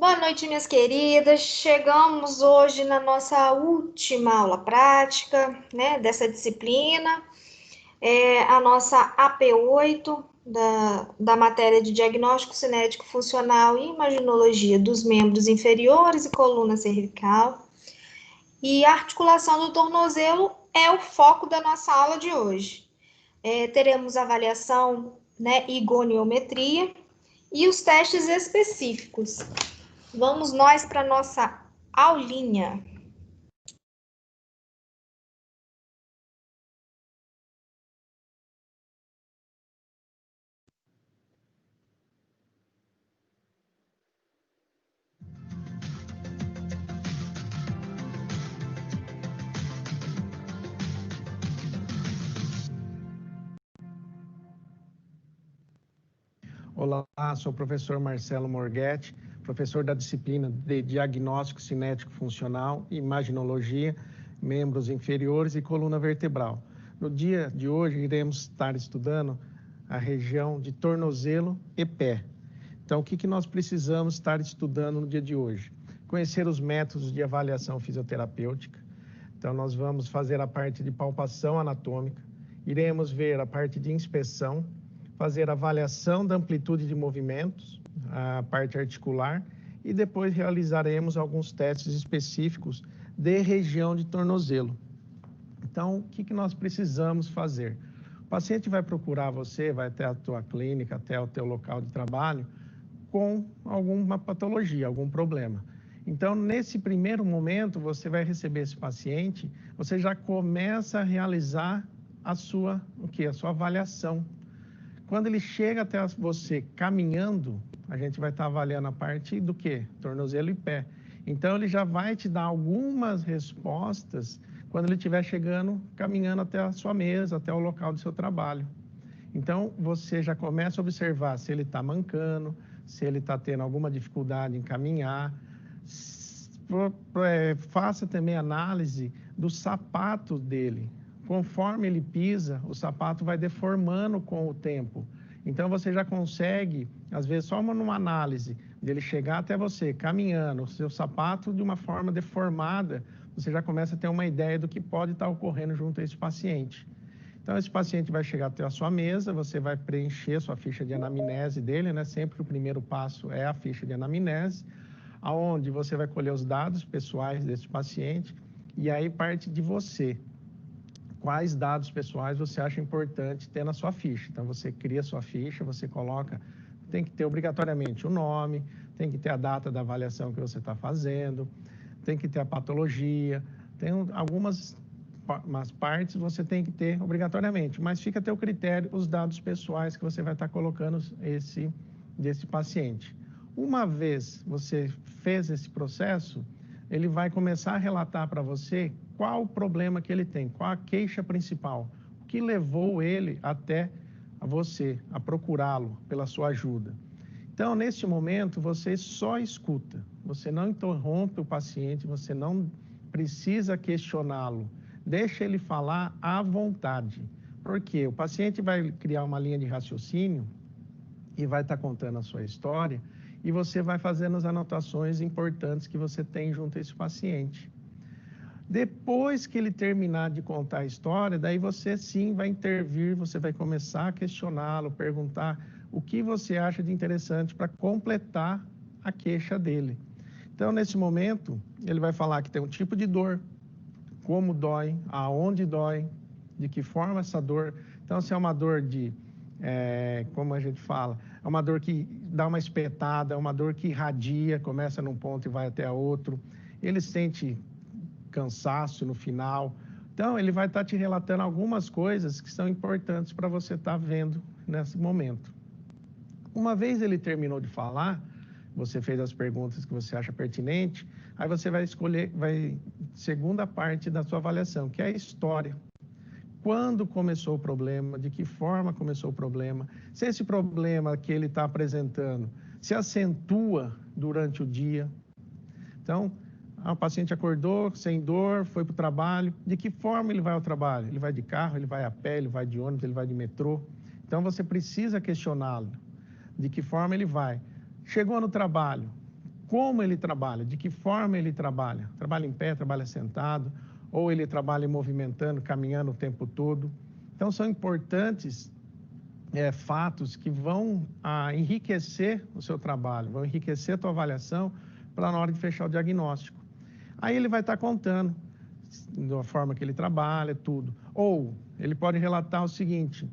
Boa noite, minhas queridas. Chegamos hoje na nossa última aula prática, né, dessa disciplina, a nossa AP8 da matéria de diagnóstico cinético funcional e imaginologia dos membros inferiores e coluna cervical. E a articulação do tornozelo é o foco da nossa aula de hoje. Teremos avaliação, né, e goniometria e os testes específicos. Vamos nós para nossa aulinha. Olá, sou o professor Marcelo Morghetti, professor da disciplina de Diagnóstico Cinético Funcional e Imaginologia, membros inferiores e coluna vertebral. No dia de hoje, iremos estar estudando a região de tornozelo e pé. Então, o que nós precisamos estar estudando no dia de hoje? Conhecer os métodos de avaliação fisioterapêutica. Então, nós vamos fazer a parte de palpação anatômica, iremos ver a parte de inspeção, fazer avaliação da amplitude de movimentos, a parte articular, e depois realizaremos alguns testes específicos de região de tornozelo. Então, o que nós precisamos fazer? O paciente vai procurar você, vai até a tua clínica, até o teu local de trabalho, com alguma patologia, algum problema. Então, nesse primeiro momento, você vai receber esse paciente, você já começa a realizar a sua avaliação. Quando ele chega até você caminhando, a gente vai estar avaliando a parte do quê? Tornozelo e pé. Então, ele já vai te dar algumas respostas quando ele estiver chegando, caminhando até a sua mesa, até o local do seu trabalho. Então, você já começa a observar se ele está mancando, se ele está tendo alguma dificuldade em caminhar. Faça também análise do sapato dele. Conforme ele pisa, o sapato vai deformando com o tempo. Então, você já consegue, às vezes, só numa análise dele chegar até você, caminhando, o seu sapato de uma forma deformada, você já começa a ter uma ideia do que pode estar ocorrendo junto a esse paciente. Então, esse paciente vai chegar até a sua mesa, você vai preencher sua ficha de anamnese dele, né? Sempre o primeiro passo é a ficha de anamnese, aonde você vai colher os dados pessoais desse paciente, e aí parte de você. Quais dados pessoais você acha importante ter na sua ficha? Então, você cria a sua ficha, você coloca, tem que ter obrigatoriamente o nome, tem que ter a data da avaliação que você está fazendo, tem que ter a patologia, tem algumas partes você tem que ter obrigatoriamente, mas fica a teu critério os dados pessoais que você vai estar colocando desse paciente. Uma vez você fez esse processo, ele vai começar a relatar para você qual o problema que ele tem, qual a queixa principal, o que levou ele até você, a procurá-lo pela sua ajuda. Então, neste momento, você só escuta, você não interrompe o paciente, você não precisa questioná-lo, deixa ele falar à vontade, porque o paciente vai criar uma linha de raciocínio e vai estar contando a sua história, e você vai fazendo as anotações importantes que você tem junto a esse paciente. Depois que ele terminar de contar a história, daí você sim vai intervir, você vai começar a questioná-lo, perguntar o que você acha de interessante para completar a queixa dele. Então, nesse momento, ele vai falar que tem um tipo de dor, como dói, aonde dói, de que forma essa dor. Então, se é uma dor como a gente fala, é uma dor que dá uma espetada, é uma dor que irradia, começa num ponto e vai até outro. Ele sente cansaço no final. Então, ele vai estar te relatando algumas coisas que são importantes para você estar vendo nesse momento. Uma vez ele terminou de falar, você fez as perguntas que você acha pertinente, aí você vai escolher, segunda parte da sua avaliação, que é a história. Quando começou o problema, de que forma começou o problema, se esse problema que ele está apresentando se acentua durante o dia. Então, o paciente acordou sem dor, foi para o trabalho, de que forma ele vai ao trabalho? Ele vai de carro, ele vai a pé, ele vai de ônibus, ele vai de metrô. Então, você precisa questioná-lo, de que forma ele vai. Chegou no trabalho, como ele trabalha, de que forma ele trabalha. Trabalha em pé, trabalha sentado, ou ele trabalha movimentando, caminhando o tempo todo. Então, são importantes fatos que vão enriquecer o seu trabalho, vão enriquecer a tua avaliação para na hora de fechar o diagnóstico. Aí ele vai estar contando da forma que ele trabalha, tudo. Ou ele pode relatar o seguinte: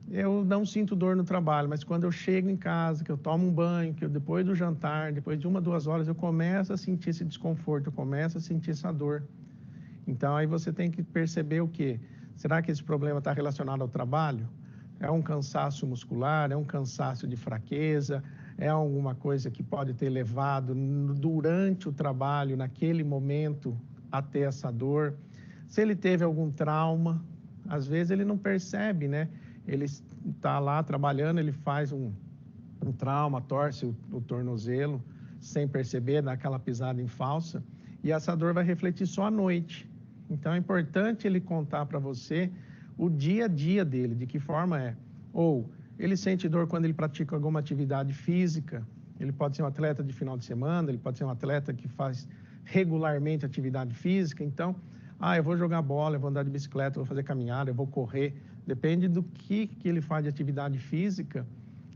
eu não sinto dor no trabalho, mas quando eu chego em casa, que eu tomo um banho, que eu, depois do jantar, depois de 1, 2 horas, eu começo a sentir esse desconforto, eu começo a sentir essa dor. Então, aí você tem que perceber o quê? Será que esse problema está relacionado ao trabalho? É um cansaço muscular, é um cansaço de fraqueza, é alguma coisa que pode ter levado durante o trabalho, naquele momento, a ter essa dor. Se ele teve algum trauma, às vezes ele não percebe, né? Ele está lá trabalhando, ele faz um trauma, torce o tornozelo, sem perceber, dá aquela pisada em falsa, e essa dor vai refletir só à noite. Então, é importante ele contar para você o dia a dia dele, de que forma é. Ou ele sente dor quando ele pratica alguma atividade física, ele pode ser um atleta de final de semana, ele pode ser um atleta que faz regularmente atividade física, então, eu vou jogar bola, eu vou andar de bicicleta, eu vou fazer caminhada, eu vou correr, depende do que ele faz de atividade física,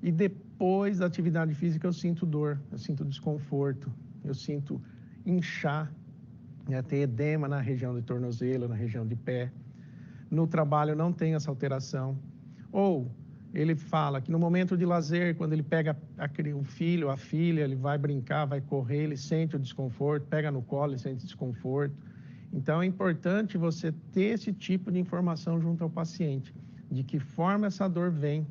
e depois da atividade física eu sinto dor, eu sinto desconforto, eu sinto inchar, ter edema na região do tornozelo, na região de pé. No trabalho não tem essa alteração. Ou ele fala que no momento de lazer, quando ele pega o filho, a filha, ele vai brincar, vai correr, ele sente o desconforto, pega no colo, ele sente desconforto. Então, é importante você ter esse tipo de informação junto ao paciente, de que forma essa dor vem.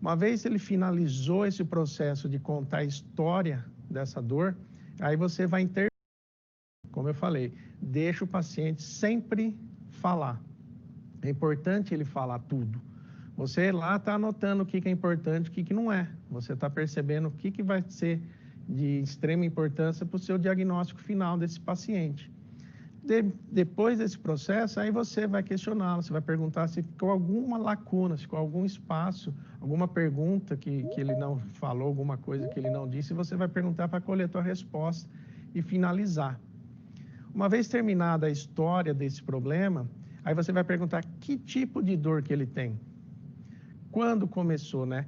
Uma vez ele finalizou esse processo de contar a história dessa dor, aí você vai como eu falei, deixa o paciente sempre falar. É importante ele falar tudo. Você lá está anotando o que é importante, o que não é. Você está percebendo o que vai ser de extrema importância para o seu diagnóstico final desse paciente. Depois desse processo, aí você vai questioná-lo, você vai perguntar se ficou alguma lacuna, se ficou algum espaço, alguma pergunta que ele não falou, alguma coisa que ele não disse, e você vai perguntar para coletar a resposta e finalizar. Uma vez terminada a história desse problema, aí você vai perguntar que tipo de dor que ele tem. Quando começou, né?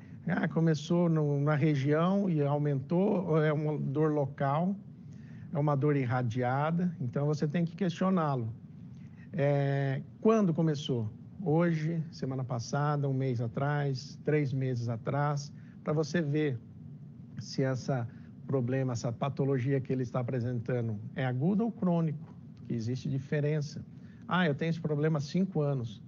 Começou na região e aumentou, ou é uma dor local, é uma dor irradiada, então você tem que questioná-lo. Quando começou? Hoje, semana passada, 1 mês atrás, 3 meses atrás, para você ver se essa problema, essa patologia que ele está apresentando é aguda ou crônico, que existe diferença. Eu tenho esse problema há 5 anos.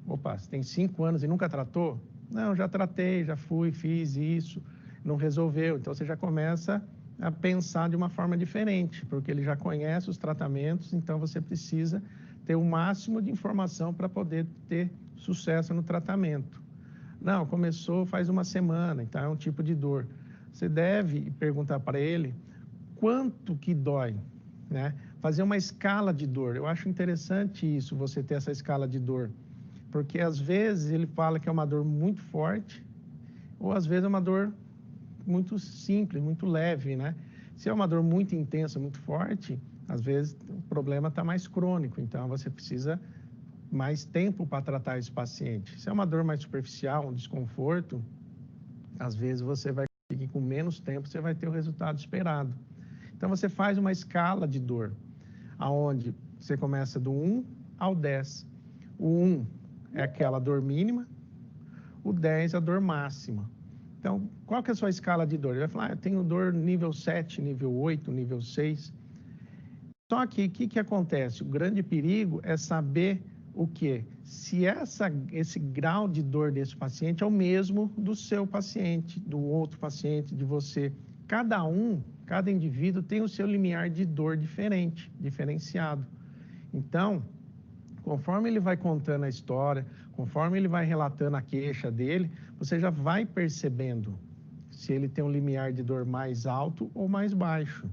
Opa, você tem 5 anos e nunca tratou? Não, já tratei, já fui, fiz isso, não resolveu. Então, você já começa a pensar de uma forma diferente, porque ele já conhece os tratamentos, então você precisa ter o máximo de informação para poder ter sucesso no tratamento. Não, começou faz 1 semana, então é um tipo de dor. Você deve perguntar para ele quanto que dói, né? Fazer uma escala de dor. Eu acho interessante isso, você ter essa escala de dor, porque às vezes ele fala que é uma dor muito forte, ou às vezes é uma dor muito simples, muito leve, né? Se é uma dor muito intensa, muito forte, às vezes o problema está mais crônico, então você precisa mais tempo para tratar esse paciente. Se é uma dor mais superficial, um desconforto, às vezes você vai conseguir com menos tempo, você vai ter o resultado esperado. Então você faz uma escala de dor, aonde você começa do 1 ao 10. O 1 é aquela dor mínima, o 10 é a dor máxima. Então, qual que é a sua escala de dor? Ele vai falar, eu tenho dor nível 7, nível 8, nível 6. Só que o que acontece? O grande perigo é saber o quê? Se esse grau de dor desse paciente é o mesmo do seu paciente, do outro paciente, de você. Cada indivíduo tem o seu limiar de dor diferenciado. Então, conforme ele vai contando a história, conforme ele vai relatando a queixa dele, você já vai percebendo se ele tem um limiar de dor mais alto ou mais baixo.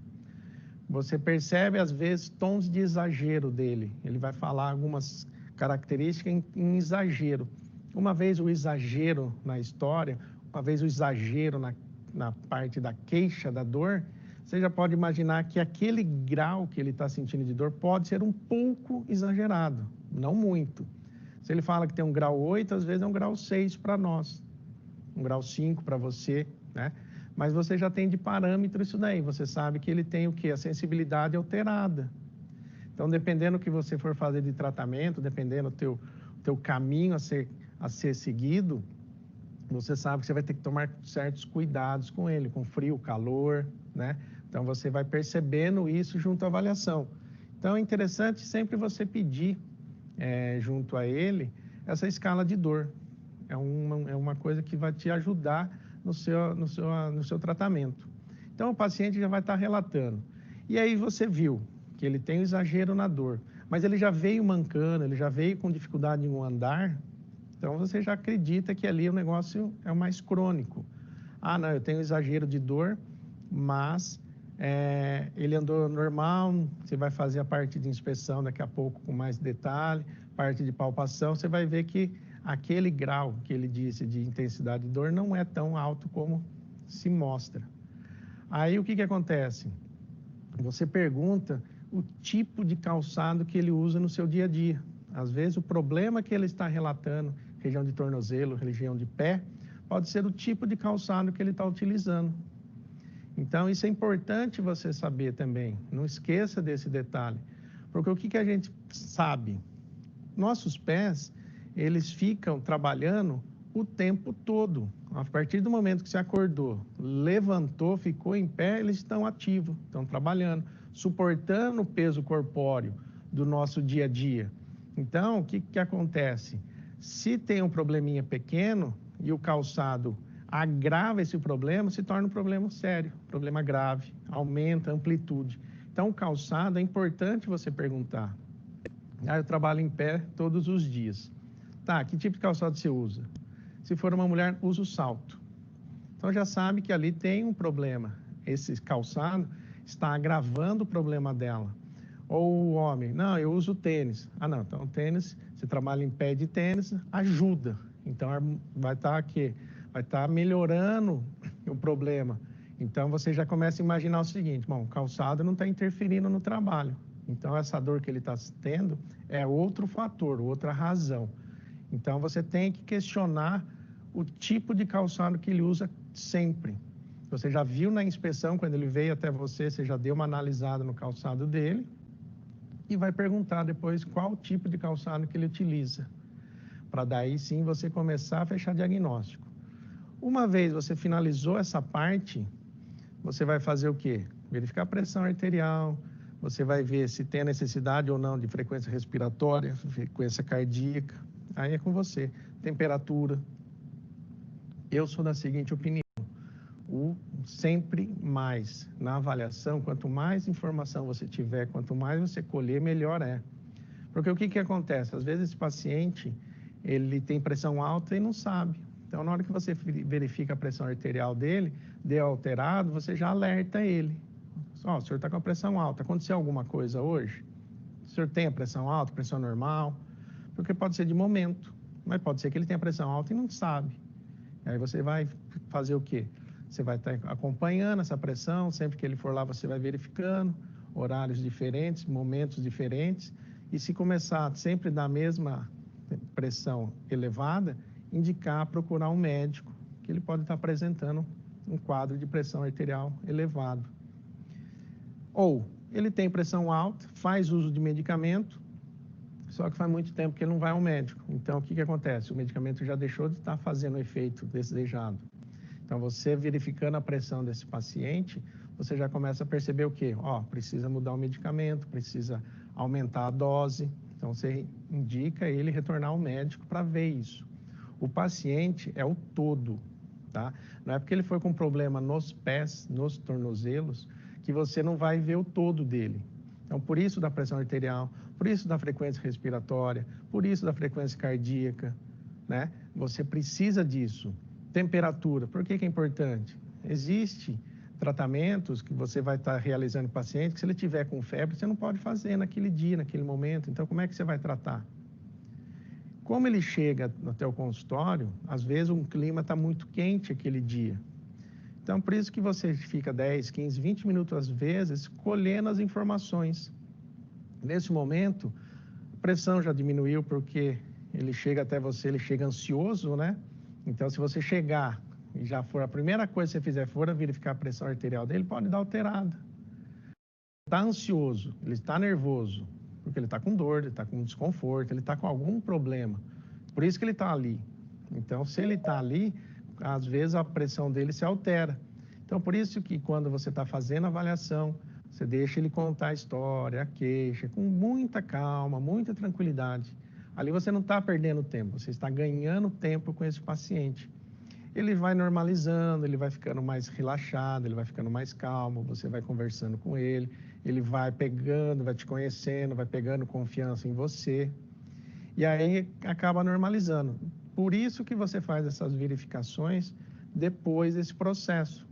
Você percebe, às vezes, tons de exagero dele. Ele vai falar algumas características em exagero. Uma vez o exagero na história, uma vez o exagero na parte da queixa da dor, você já pode imaginar que aquele grau que ele está sentindo de dor pode ser um pouco exagerado, não muito. Se ele fala que tem um grau 8, às vezes é um grau 6 para nós, um grau 5 para você, né? Mas você já tem de parâmetro isso daí, você sabe que ele tem o quê? A sensibilidade alterada. Então, dependendo do que você for fazer de tratamento, dependendo do teu caminho a ser seguido, você sabe que você vai ter que tomar certos cuidados com ele, com frio, calor, né? Então, você vai percebendo isso junto à avaliação. Então, é interessante sempre você pedir, junto a ele, essa escala de dor. É uma coisa que vai te ajudar no seu tratamento. Então, o paciente já vai estar relatando. E aí você viu que ele tem um exagero na dor, mas ele já veio mancando, ele já veio com dificuldade em um andar, então você já acredita que ali o negócio é o mais crônico. Ah, não, eu tenho exagero de dor, mas ele andou normal, você vai fazer a parte de inspeção daqui a pouco com mais detalhe, parte de palpação, você vai ver que aquele grau que ele disse de intensidade de dor não é tão alto como se mostra. Aí o que acontece? Você pergunta o tipo de calçado que ele usa no seu dia a dia. Às vezes o problema que ele está relatando, região de tornozelo, região de pé, pode ser o tipo de calçado que ele está utilizando. Então isso é importante você saber também, não esqueça desse detalhe, porque o que a gente sabe? Nossos pés, eles ficam trabalhando o tempo todo. A partir do momento que você acordou, levantou, ficou em pé, eles estão ativos, estão trabalhando, suportando o peso corpóreo do nosso dia a dia. Então, o que acontece? Se tem um probleminha pequeno e o calçado agrava esse problema, se torna um problema sério, problema grave, aumenta a amplitude. Então, o calçado é importante você perguntar. Eu trabalho em pé todos os dias. Tá, que tipo de calçado você usa? Se for uma mulher, usa o salto. Então já sabe que ali tem um problema. Esse calçado está agravando o problema dela. Ou o homem, não, eu uso tênis. Ah, não, então tênis, você trabalha em pé de tênis, ajuda. Então vai estar aqui, vai estar melhorando o problema. Então você já começa a imaginar o seguinte, bom, o calçado não está interferindo no trabalho. Então essa dor que ele está tendo é outro fator, outra razão. Então você tem que questionar o tipo de calçado que ele usa sempre. Você já viu na inspeção, quando ele veio até você já deu uma analisada no calçado dele e vai perguntar depois qual tipo de calçado que ele utiliza, para daí sim você começar a fechar diagnóstico. Uma vez você finalizou essa parte, você vai fazer o quê? Verificar a pressão arterial, você vai ver se tem necessidade ou não de frequência respiratória, frequência cardíaca, aí é com você. Temperatura. Eu sou da seguinte opinião, sempre mais na avaliação, quanto mais informação você tiver, quanto mais você colher, melhor é. Porque o que acontece? Às vezes esse paciente, ele tem pressão alta e não sabe. Então, na hora que você verifica a pressão arterial dele, deu alterado, você já alerta ele. O senhor está com a pressão alta, aconteceu alguma coisa hoje? O senhor tem a pressão alta, pressão normal? Porque pode ser de momento, mas pode ser que ele tenha pressão alta e não sabe. Aí você vai fazer o quê? Você vai estar acompanhando essa pressão, sempre que ele for lá você vai verificando, horários diferentes, momentos diferentes, e se começar sempre da mesma pressão elevada, indicar, procurar um médico, que ele pode estar apresentando um quadro de pressão arterial elevado. Ou ele tem pressão alta, faz uso de medicamento, só que faz muito tempo que ele não vai ao médico. Então, o que acontece? O medicamento já deixou de estar fazendo o efeito desejado. Então, você verificando a pressão desse paciente, você já começa a perceber o quê? Precisa mudar o medicamento, precisa aumentar a dose. Então, você indica ele retornar ao médico para ver isso. O paciente é o todo, tá? Não é porque ele foi com problema nos pés, nos tornozelos, que você não vai ver o todo dele. Então, por isso da pressão arterial, por isso da frequência respiratória, por isso da frequência cardíaca, né? Você precisa disso. Temperatura, por que é importante? Existe tratamentos que você vai estar realizando em paciente, que se ele tiver com febre, você não pode fazer naquele dia, naquele momento. Então, como é que você vai tratar? Como ele chega até o consultório, às vezes um clima está muito quente aquele dia. Então, por isso que você fica 10, 15, 20 minutos, às vezes, colhendo as informações. Nesse momento, a pressão já diminuiu, porque ele chega até você, ele chega ansioso, né? Então, se você chegar e já for a primeira coisa que você fizer for verificar a pressão arterial dele, pode dar alterada. Está ansioso, ele está nervoso, porque ele está com dor, ele está com desconforto, ele está com algum problema. Por isso que ele está ali. Então, se ele está ali, às vezes a pressão dele se altera. Então, por isso que quando você está fazendo a avaliação, você deixa ele contar a história, a queixa, com muita calma, muita tranquilidade. Ali você não está perdendo tempo, você está ganhando tempo com esse paciente. Ele vai normalizando, ele vai ficando mais relaxado, ele vai ficando mais calmo, você vai conversando com ele vai pegando, vai te conhecendo, vai pegando confiança em você, e aí acaba normalizando. Por isso que você faz essas verificações depois desse processo.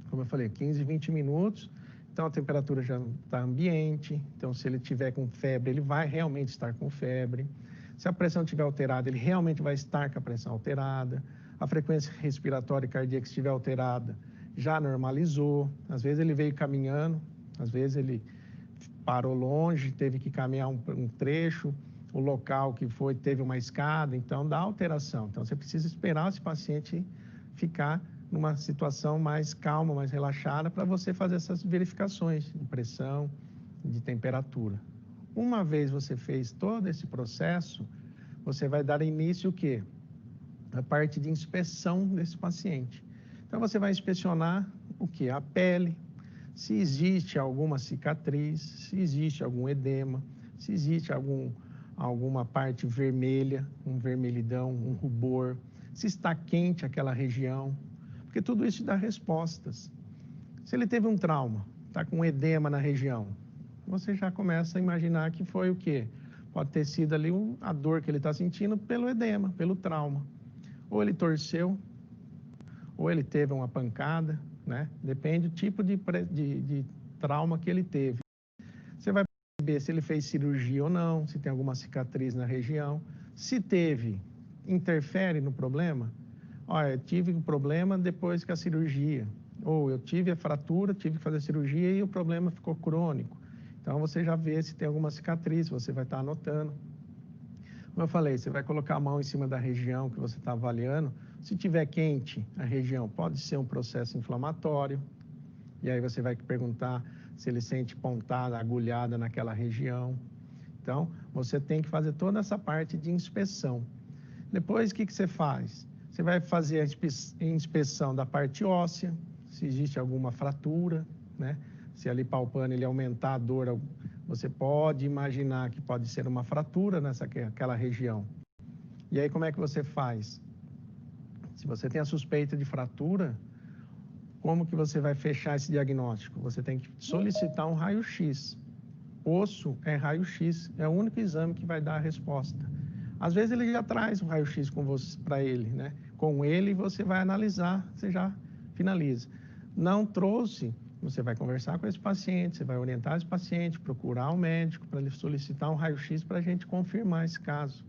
Como eu falei, 15, 20 minutos, então a temperatura já está ambiente, então se ele tiver com febre, ele vai realmente estar com febre. Se a pressão estiver alterada, ele realmente vai estar com a pressão alterada. A frequência respiratória e cardíaca estiver alterada, já normalizou. Às vezes ele veio caminhando, às vezes ele parou longe, teve que caminhar um trecho, o local que foi teve uma escada, então dá alteração. Então você precisa esperar esse paciente ficar numa situação mais calma, mais relaxada, para você fazer essas verificações de pressão, de temperatura. Uma vez você fez todo esse processo, você vai dar início o quê? A parte de inspeção desse paciente. Então, você vai inspecionar o quê? A pele, se existe alguma cicatriz, se existe algum edema, se existe alguma parte vermelha, um vermelhidão, um rubor, se está quente aquela região, porque tudo isso dá respostas. Se ele teve um trauma, está com edema na região, você já começa a imaginar que foi o quê? Pode ter sido ali a dor que ele está sentindo pelo edema, pelo trauma. Ou ele torceu, ou ele teve uma pancada, né? Depende do tipo de trauma que ele teve. Você vai saber se ele fez cirurgia ou não, se tem alguma cicatriz na região. Se teve, interfere no problema? Olha, eu tive um problema depois que a cirurgia. Ou eu tive a fratura, tive que fazer a cirurgia e o problema ficou crônico. Então, você já vê se tem alguma cicatriz, você vai estar anotando. Como eu falei, você vai colocar a mão em cima da região que você está avaliando. Se tiver quente a região, pode ser um processo inflamatório. E aí você vai perguntar se ele sente pontada, agulhada naquela região. Então, você tem que fazer toda essa parte de inspeção. Depois, o que você faz? Você vai fazer a inspeção da parte óssea, se existe alguma fratura, né? Se ali palpando ele aumentar a dor, você pode imaginar que pode ser uma fratura naquela região. E aí, como é que você faz? Se você tem a suspeita de fratura, como que você vai fechar esse diagnóstico? Você tem que solicitar um raio-x. Osso é raio-x, é o único exame que vai dar a resposta. Às vezes ele já traz um raio-x com você para ele, né? Com ele você vai analisar, você já finaliza. Não trouxe, você vai conversar com esse paciente, você vai orientar esse paciente, procurar um médico para ele solicitar um raio-x para a gente confirmar esse caso.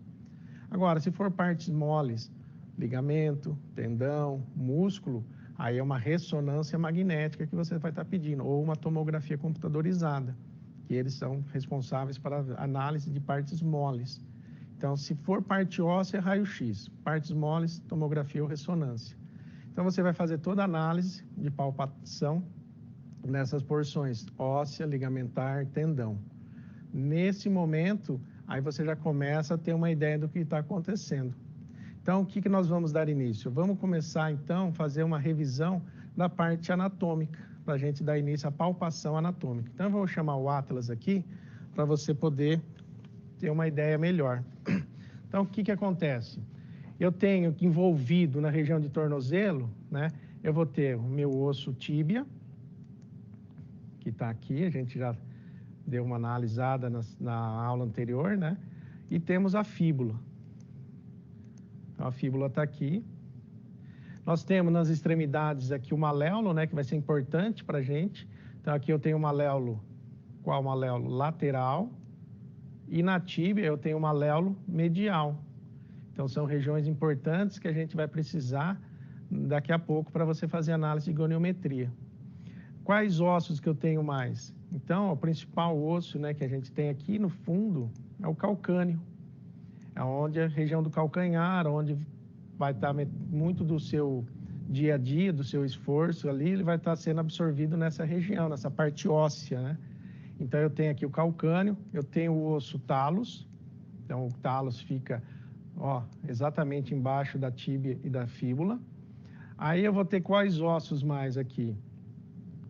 Agora, se for partes moles, ligamento, tendão, músculo, aí é uma ressonância magnética que você vai estar pedindo, ou uma tomografia computadorizada, que eles são responsáveis para análise de partes moles. Então, se for parte óssea, raio-x, partes moles, tomografia ou ressonância. Então, você vai fazer toda a análise de palpação nessas porções, óssea, ligamentar, tendão. Nesse momento, aí você já começa a ter uma ideia do que está acontecendo. Então, o que nós vamos dar início? Vamos começar, então, a fazer uma revisão da parte anatômica, para a gente dar início à palpação anatômica. Então, eu vou chamar o Atlas aqui, para você poder ter uma ideia melhor. Então, o que acontece? Eu tenho envolvido na região de tornozelo, né? Eu vou ter o meu osso tíbia, que está aqui, a gente já deu uma analisada na aula anterior, né? E temos a fíbula. Então, a fíbula está aqui. Nós temos nas extremidades aqui o maléolo, né? Que vai ser importante para a gente. Então, aqui eu tenho o maléolo, qual maléolo? Lateral. E na tíbia eu tenho o maléolo medial. Então, são regiões importantes que a gente vai precisar daqui a pouco para você fazer análise de goniometria. Quais ossos que eu tenho mais? Então, o principal osso, né, que a gente tem aqui no fundo é o calcâneo. É onde a região do calcanhar, onde vai estar muito do seu dia a dia, do seu esforço ali, ele vai estar sendo absorvido nessa região, nessa parte óssea, né? Então, eu tenho aqui o calcâneo, eu tenho o osso talos. Então, o talos fica, ó, exatamente embaixo da tíbia e da fíbula. Aí eu vou ter quais ossos mais aqui?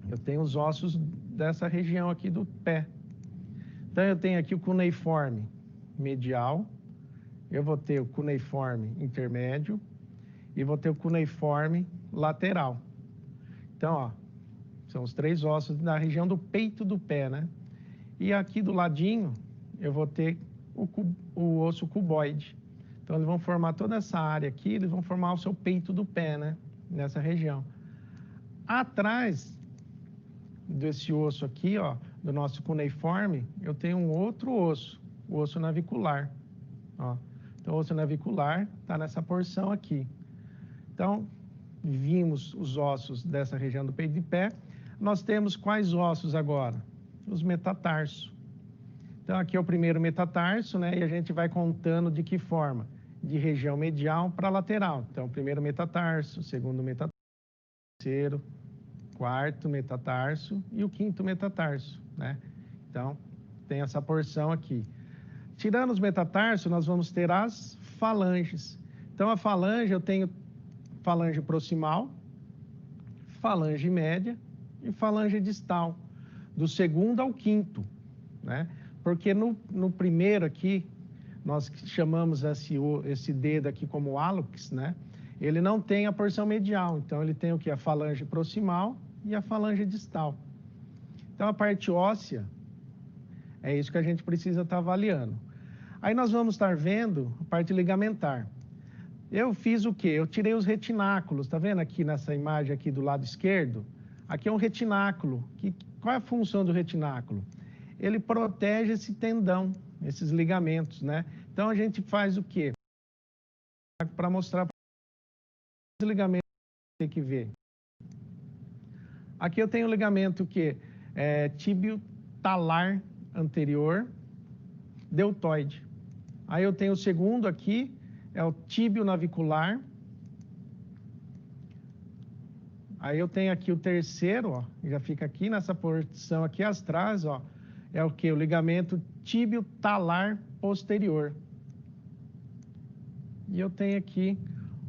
Eu tenho os ossos dessa região aqui do pé. Então, eu tenho aqui o cuneiforme medial, eu vou ter o cuneiforme intermédio e vou ter o cuneiforme lateral. Então, ó, são os 3 ossos da região do peito do pé, né? E aqui do ladinho, eu vou ter o osso cuboide. Então, eles vão formar toda essa área aqui, eles vão formar o seu peito do pé, né? Nessa região. Atrás desse osso aqui, ó, do nosso cuneiforme, eu tenho um outro osso, o osso navicular, ó. Então, o osso navicular está nessa porção aqui. Então, vimos os ossos dessa região do peito de pé. Nós temos quais ossos agora? Os metatarsos. Então, aqui é o primeiro metatarso, né? E a gente vai contando de que forma? De região medial para lateral. Então, primeiro metatarso, segundo metatarso, terceiro, quarto metatarso e o quinto metatarso, né? Então, tem essa porção aqui. Tirando os metatarsos, nós vamos ter as falanges. Então, a falange, eu tenho falange proximal, falange média e falange distal, do segundo ao quinto, né? Porque no primeiro aqui, nós chamamos esse dedo aqui como hálux, né? Ele não tem a porção medial, então ele tem o que? A falange proximal e a falange distal. Então, a parte óssea, é isso que a gente precisa estar avaliando. Aí nós vamos estar vendo a parte ligamentar. Eu fiz o quê? Eu tirei os retináculos, tá vendo aqui nessa imagem aqui do lado esquerdo? Aqui é um retináculo. Qual é a função do retináculo? Ele protege esse tendão, esses ligamentos, né? Então, a gente faz o quê? Para mostrar os ligamentos que tem que ver. Aqui eu tenho o ligamento que é tíbio talar anterior deltoide. Aí eu tenho o segundo aqui, é o tíbio navicular. Aí eu tenho aqui o terceiro, ó, já fica aqui nessa porção aqui atrás, ó, é o que? O ligamento tíbio talar posterior. E eu tenho aqui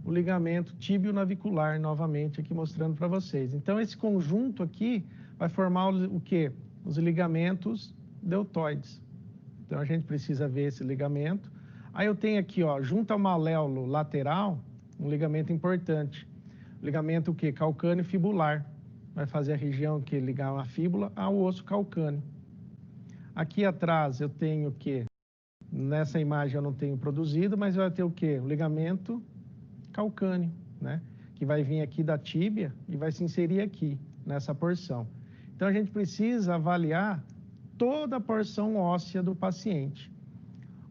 o ligamento tíbio navicular, novamente aqui mostrando para vocês. Então, esse conjunto aqui vai formar o quê? Os ligamentos deltoides. Então, a gente precisa ver esse ligamento. Aí eu tenho aqui, ó, junto ao maléolo lateral, um ligamento importante. O ligamento o quê? Calcâneo fibular. Vai fazer a região que ligar a fíbula ao osso calcâneo. Aqui atrás eu tenho o quê? Nessa imagem eu não tenho produzido, mas vai ter o quê? O ligamento calcâneo, né? Que vai vir aqui da tíbia e vai se inserir aqui, nessa porção. Então, a gente precisa avaliar toda a porção óssea do paciente.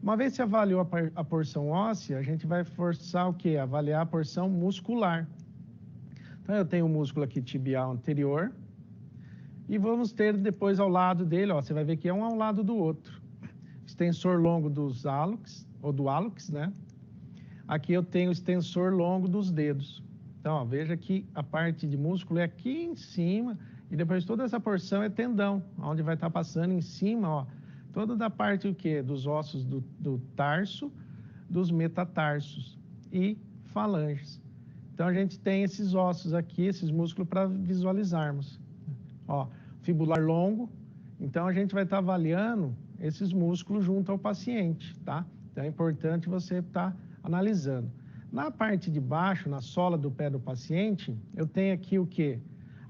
Uma vez que você avaliou a porção óssea, a gente vai forçar o quê? Avaliar a porção muscular. Então, eu tenho o músculo aqui tibial anterior e vamos ter depois ao lado dele, ó, você vai ver que é um ao lado do outro. Extensor longo dos hálux, ou do hálux, né? Aqui eu tenho o extensor longo dos dedos. Então, ó, veja que a parte de músculo é aqui em cima e depois toda essa porção é tendão, onde vai estar passando em cima, ó, toda da parte o quê? Dos ossos do tarso, dos metatarsos e falanges. Então, a gente tem esses ossos aqui, esses músculos para visualizarmos. Ó, fibular longo, então a gente vai estar avaliando esses músculos junto ao paciente, tá? Então, é importante você estar analisando. Na parte de baixo, na sola do pé do paciente, eu tenho aqui o quê?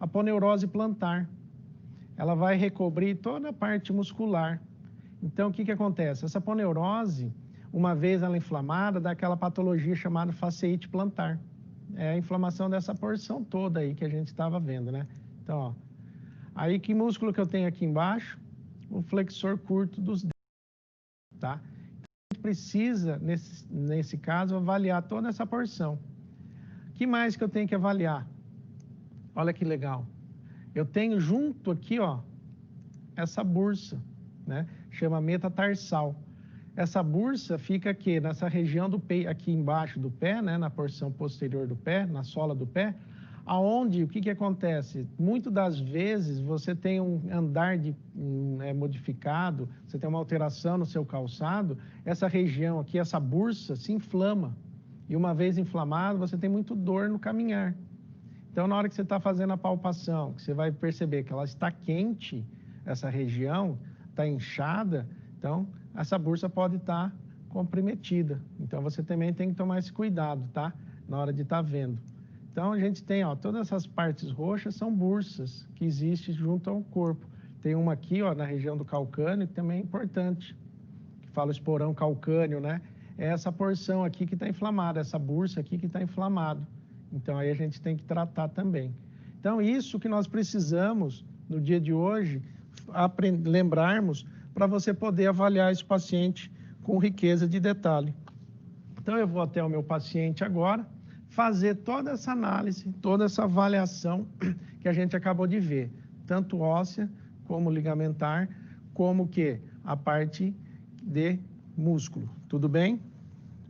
A aponeurose plantar. Ela vai recobrir toda a parte muscular. Então, o que que acontece? Essa aponeurose, uma vez ela inflamada, dá aquela patologia chamada fasciite plantar. É a inflamação dessa porção toda aí que a gente estava vendo, né? Então, ó, aí que músculo que eu tenho aqui embaixo? O flexor curto dos dedos, tá? Então, a gente precisa, nesse caso, avaliar toda essa porção. O que mais que eu tenho que avaliar? Olha que legal. Eu tenho junto aqui, ó, essa bursa, né? Chama metatarsal. Essa bursa fica aqui, nessa região do pé, aqui embaixo do pé, né? Na porção posterior do pé, na sola do pé, aonde, o que que acontece? Muitas das vezes você tem um andar modificado, você tem uma alteração no seu calçado, essa região aqui, essa bursa se inflama. E uma vez inflamado, você tem muito dor no caminhar. Então, na hora que você está fazendo a palpação, que você vai perceber que ela está quente, essa região está inchada, então essa bursa pode estar comprometida. Então, você também tem que tomar esse cuidado, tá? Na hora de estar vendo. Então, a gente tem, ó, todas essas partes roxas são bursas que existem junto ao corpo. Tem uma aqui, ó, na região do calcâneo, que também é importante, que fala o esporão calcâneo, né? É essa porção aqui que está inflamada, essa bursa aqui que está inflamado. Então, aí a gente tem que tratar também. Então, isso que nós precisamos, no dia de hoje, lembrarmos para você poder avaliar esse paciente com riqueza de detalhe. Então, eu vou até o meu paciente agora, fazer toda essa análise, toda essa avaliação que a gente acabou de ver, tanto óssea, como ligamentar, como que a parte de músculo. Tudo bem?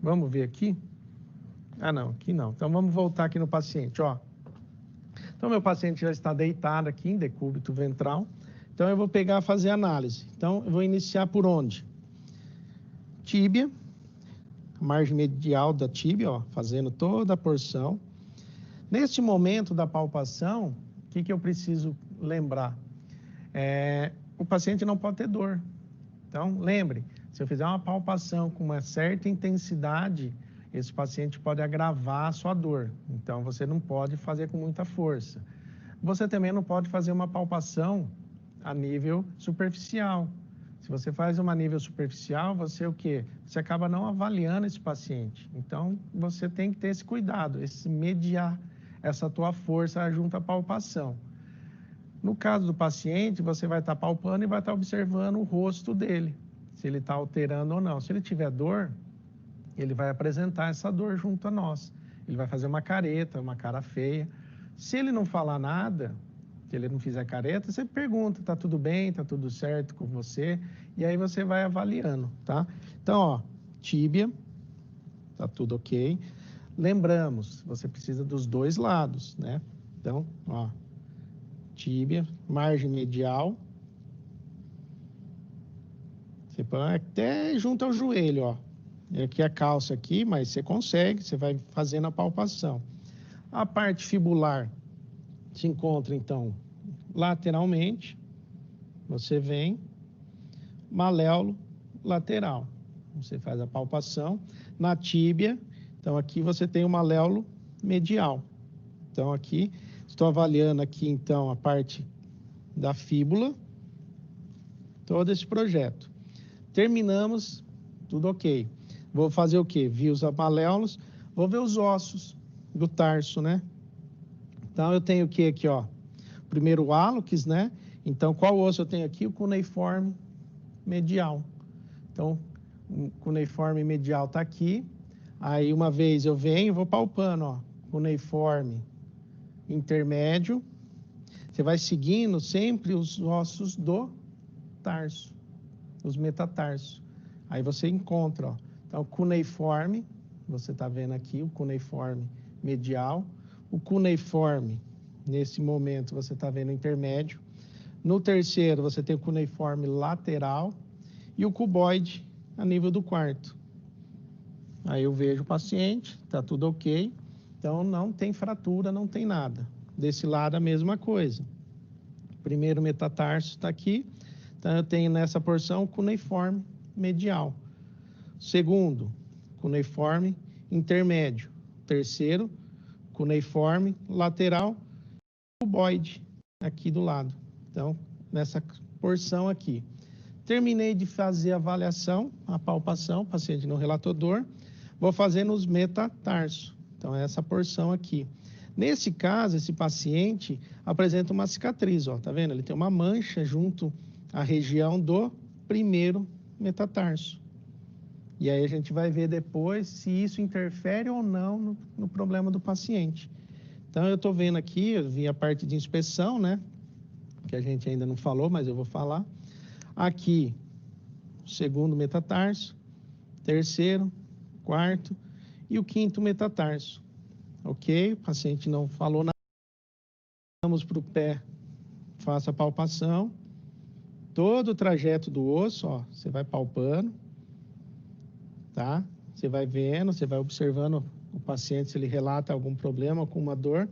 Vamos ver aqui? Ah, não, aqui não. Então, vamos voltar aqui no paciente, ó. Então, meu paciente já está deitado aqui em decúbito ventral. Então, eu vou pegar e fazer a análise. Então, eu vou iniciar por onde? Tíbia, margem medial da tíbia, ó, fazendo toda a porção. Neste momento da palpação, o que que eu preciso lembrar? O paciente não pode ter dor. Então, lembre, se eu fizer uma palpação com uma certa intensidade, esse paciente pode agravar a sua dor. Então, você não pode fazer com muita força. Você também não pode fazer uma palpação a nível superficial. Se você faz uma nível superficial, você o quê? Você acaba não avaliando esse paciente. Então, você tem que ter esse cuidado, esse mediar essa tua força junto à palpação. No caso do paciente, você vai estar palpando e vai estar observando o rosto dele, se ele está alterando ou não. Se ele tiver dor, ele vai apresentar essa dor junto a nós. Ele vai fazer uma careta, uma cara feia. Se ele não falar nada, se ele não fizer careta, você pergunta, tá tudo bem, tá tudo certo com você? E aí você vai avaliando, tá? Então, ó, tíbia, tá tudo ok. Lembramos, você precisa dos dois lados, né? Então, ó, tíbia, margem medial. Você põe até junto ao joelho, ó. Aqui a calça aqui, mas você consegue, você vai fazendo a palpação. A parte fibular se encontra, então, lateralmente. Você vem, maléolo lateral. Você faz a palpação. Na tíbia, então aqui você tem o maléolo medial. Então aqui, estou avaliando aqui, então, a parte da fíbula, todo esse projeto. Terminamos, tudo ok. Vou fazer o quê? Vi os maléolos, vou ver os ossos do tarso, né? Então, eu tenho o que aqui, ó? Primeiro o hálux, né? Então, qual osso eu tenho aqui? O cuneiforme medial. Então, o cuneiforme medial tá aqui. Aí, uma vez eu venho, vou palpando, ó. Cuneiforme intermédio. Você vai seguindo sempre os ossos do tarso, os metatarsos. Aí você encontra, ó. Então, cuneiforme, você está vendo aqui o cuneiforme medial. O cuneiforme, nesse momento, você está vendo intermédio. No terceiro, você tem o cuneiforme lateral e o cuboide a nível do quarto. Aí eu vejo o paciente, está tudo ok. Então, não tem fratura, não tem nada. Desse lado, a mesma coisa. Primeiro metatarso está aqui. Então, eu tenho nessa porção o cuneiforme medial. Segundo, cuneiforme intermédio. Terceiro, cuneiforme lateral, cuboide aqui do lado. Então, nessa porção aqui. Terminei de fazer a avaliação, a palpação, paciente não relatou dor. Vou fazer nos metatarsos. Então, essa porção aqui. Nesse caso, esse paciente apresenta uma cicatriz, ó, tá vendo? Ele tem uma mancha junto à região do primeiro metatarso. E aí a gente vai ver depois se isso interfere ou não no problema do paciente. Então, eu estou vendo aqui, eu vi a parte de inspeção, né? Que a gente ainda não falou, mas eu vou falar. Aqui, segundo metatarso, terceiro, quarto e o quinto metatarso. Ok? O paciente não falou nada. Vamos para o pé, faça a palpação. Todo o trajeto do osso, ó, você vai palpando, tá? Você vai vendo, você vai observando o paciente se ele relata algum problema, alguma dor.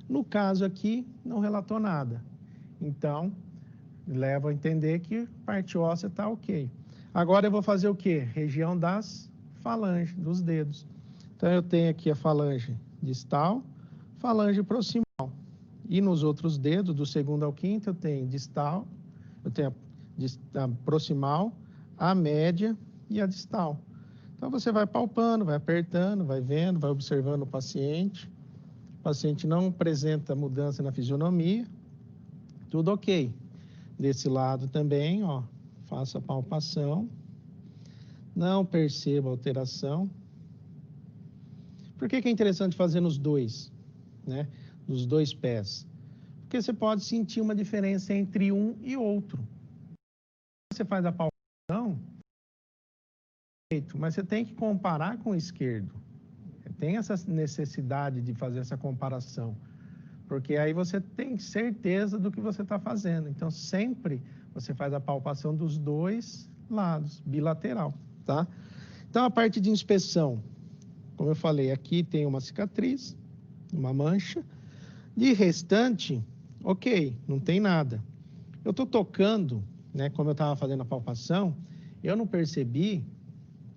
No caso aqui, não relatou nada. Então, leva a entender que parte óssea está ok. Agora eu vou fazer o quê? Região das falanges, dos dedos. Então, eu tenho aqui a falange distal, falange proximal. E nos outros dedos, do segundo ao quinto, eu tenho distal, eu tenho a proximal, a média e a distal. Então, você vai palpando, vai apertando, vai vendo, vai observando o paciente. O paciente não apresenta mudança na fisionomia, tudo ok. Desse lado também, ó, faço a palpação, não percebo alteração. Por que é interessante fazer nos dois, né? Nos dois pés? Porque você pode sentir uma diferença entre um e outro. Você faz a palpação, mas você tem que comparar com o esquerdo. Tem essa necessidade de fazer essa comparação, porque aí você tem certeza do que você está fazendo. Então, sempre você faz a palpação dos dois lados, bilateral, tá? Então, a parte de inspeção, como eu falei, aqui tem uma cicatriz, uma mancha. De restante, ok, não tem nada. Eu estou tocando, né, como eu estava fazendo a palpação, eu não percebi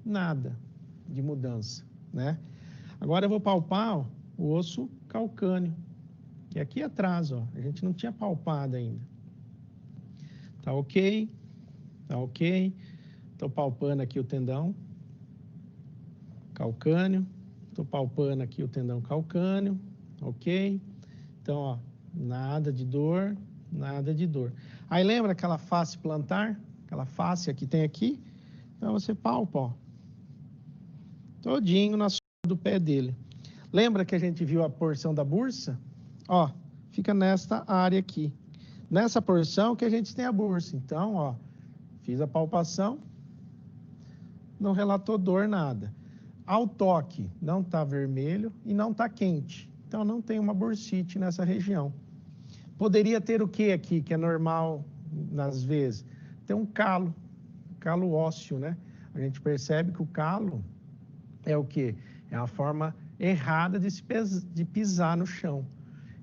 nada de mudança, né? Agora eu vou palpar ó, o osso calcâneo, que é aqui atrás, ó, a gente não tinha palpado ainda. Tá ok, tá ok. Estou palpando aqui o tendão calcâneo, estou palpando aqui o tendão calcâneo, ok. Então, ó, nada de dor, nada de dor. Aí lembra aquela face plantar, aquela face que tem aqui? Então você palpa, ó, todinho na sola do pé dele. Lembra que a gente viu a porção da bursa? Ó, fica nesta área aqui. Nessa porção que a gente tem a bursa. Então, ó, fiz a palpação, não relatou dor, nada. Ao toque, não está vermelho e não está quente. Então, não tem uma bursite nessa região. Poderia ter o que aqui, que é normal, às vezes? Tem um calo ósseo, né? A gente percebe que o calo é o quê? É a forma errada de pisar no chão.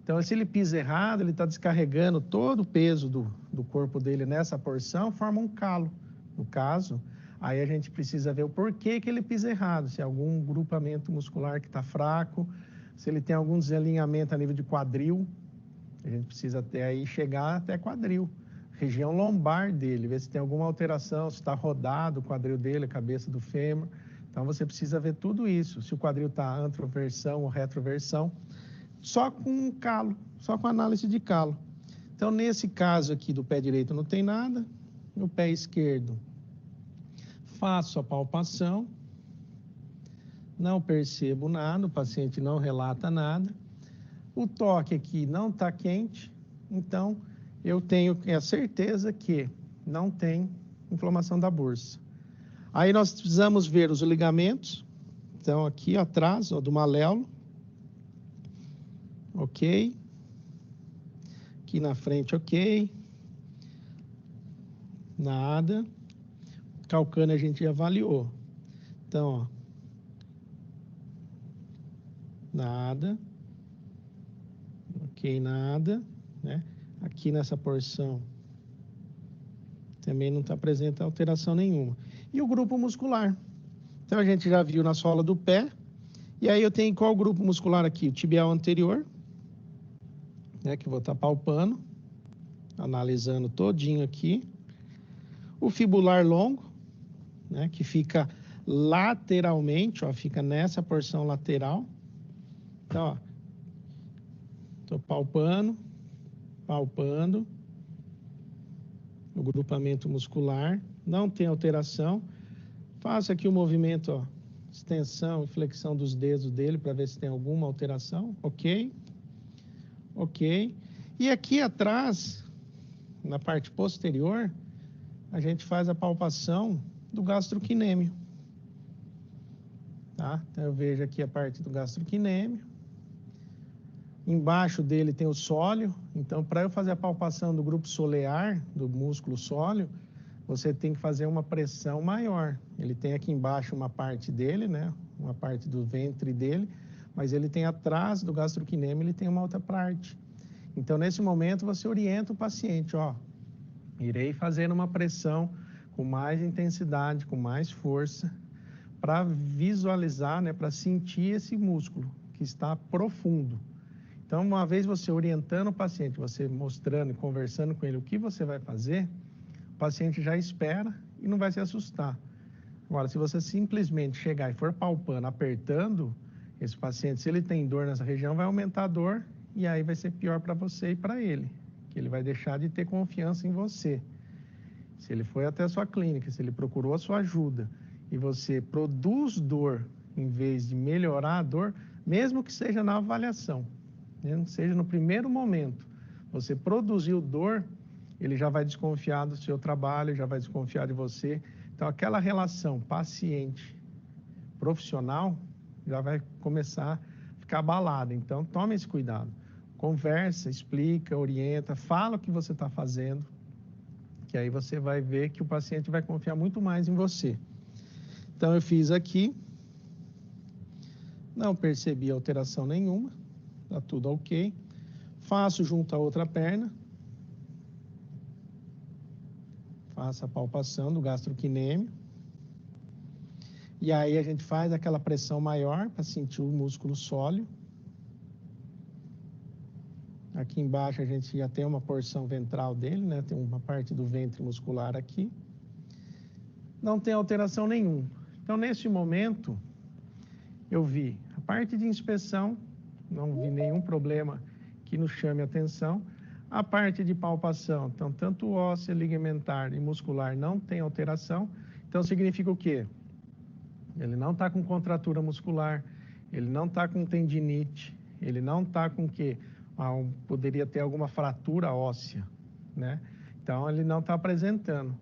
Então, se ele pisa errado, ele está descarregando todo o peso do corpo dele nessa porção, forma um calo. No caso, aí a gente precisa ver o porquê que ele pisa errado, se é algum grupamento muscular que está fraco, se ele tem algum desalinhamento a nível de quadril, a gente precisa até aí chegar até quadril, região lombar dele, ver se tem alguma alteração, se está rodado o quadril dele, a cabeça do fêmur. Então, você precisa ver tudo isso, se o quadril está antroversão ou retroversão, só com um calo, só com análise de calo. Então, nesse caso aqui do pé direito não tem nada, no pé esquerdo faço a palpação, não percebo nada, o paciente não relata nada. O toque aqui não está quente, então eu tenho a certeza que não tem inflamação da bursa. Aí nós precisamos ver os ligamentos, então aqui atrás ó, do maléolo, ok. Aqui na frente, ok. Nada. Calcâneo a gente já avaliou. Então, ó, nada. Ok, nada, né? Aqui nessa porção também não está presente alteração nenhuma. E o grupo muscular? Então, a gente já viu na sola do pé. E aí eu tenho qual grupo muscular aqui? O tibial anterior, né? Que eu vou estar palpando, analisando todinho aqui. O fibular longo, né? Que fica lateralmente, ó, fica nessa porção lateral. Então, ó, estou palpando o grupamento muscular, não tem alteração. Faço aqui o movimento, ó, extensão e flexão dos dedos dele para ver se tem alguma alteração. Ok. Ok. E aqui atrás, na parte posterior, a gente faz a palpação do gastrocnêmio. Tá? Então, eu vejo aqui a parte do gastrocnêmio. Embaixo dele tem o sóleo. Então, para eu fazer a palpação do grupo solear, do músculo sóleo, você tem que fazer uma pressão maior. Ele tem aqui embaixo uma parte dele, né? Uma parte do ventre dele, mas ele tem atrás do gastrocnêmio, ele tem uma outra parte. Então, nesse momento, você orienta o paciente, ó, irei fazer uma pressão com mais intensidade, com mais força, para visualizar, né, para sentir esse músculo que está profundo. Então, uma vez você orientando o paciente, você mostrando e conversando com ele o que você vai fazer, o paciente já espera e não vai se assustar. Agora, se você simplesmente chegar e for palpando, apertando esse paciente, se ele tem dor nessa região, vai aumentar a dor e aí vai ser pior para você e para ele, que ele vai deixar de ter confiança em você. Se ele foi até a sua clínica, se ele procurou a sua ajuda e você produz dor em vez de melhorar a dor, mesmo que seja na avaliação, né? Seja no primeiro momento, você produziu dor, ele já vai desconfiar do seu trabalho, já vai desconfiar de você. Então, aquela relação paciente-profissional já vai começar a ficar abalada. Então, tome esse cuidado. Conversa, explica, orienta, fala o que você está fazendo, que aí você vai ver que o paciente vai confiar muito mais em você. Então, eu fiz aqui, não percebi alteração nenhuma, está tudo ok. Faço junto à outra perna, faço a palpação do gastrocnêmio. E aí a gente faz aquela pressão maior para sentir o músculo sóleo. Aqui embaixo a gente já tem uma porção ventral dele, né? Tem uma parte do ventre muscular aqui. Não tem alteração nenhuma. Então, nesse momento, eu vi a parte de inspeção, não vi nenhum problema que nos chame a atenção. A parte de palpação, então, tanto óssea, ligamentar e muscular não tem alteração. Então, significa o quê? Ele não está com contratura muscular, ele não está com tendinite, ele não está com o quê? Poderia ter alguma fratura óssea, né? Então, ele não está apresentando.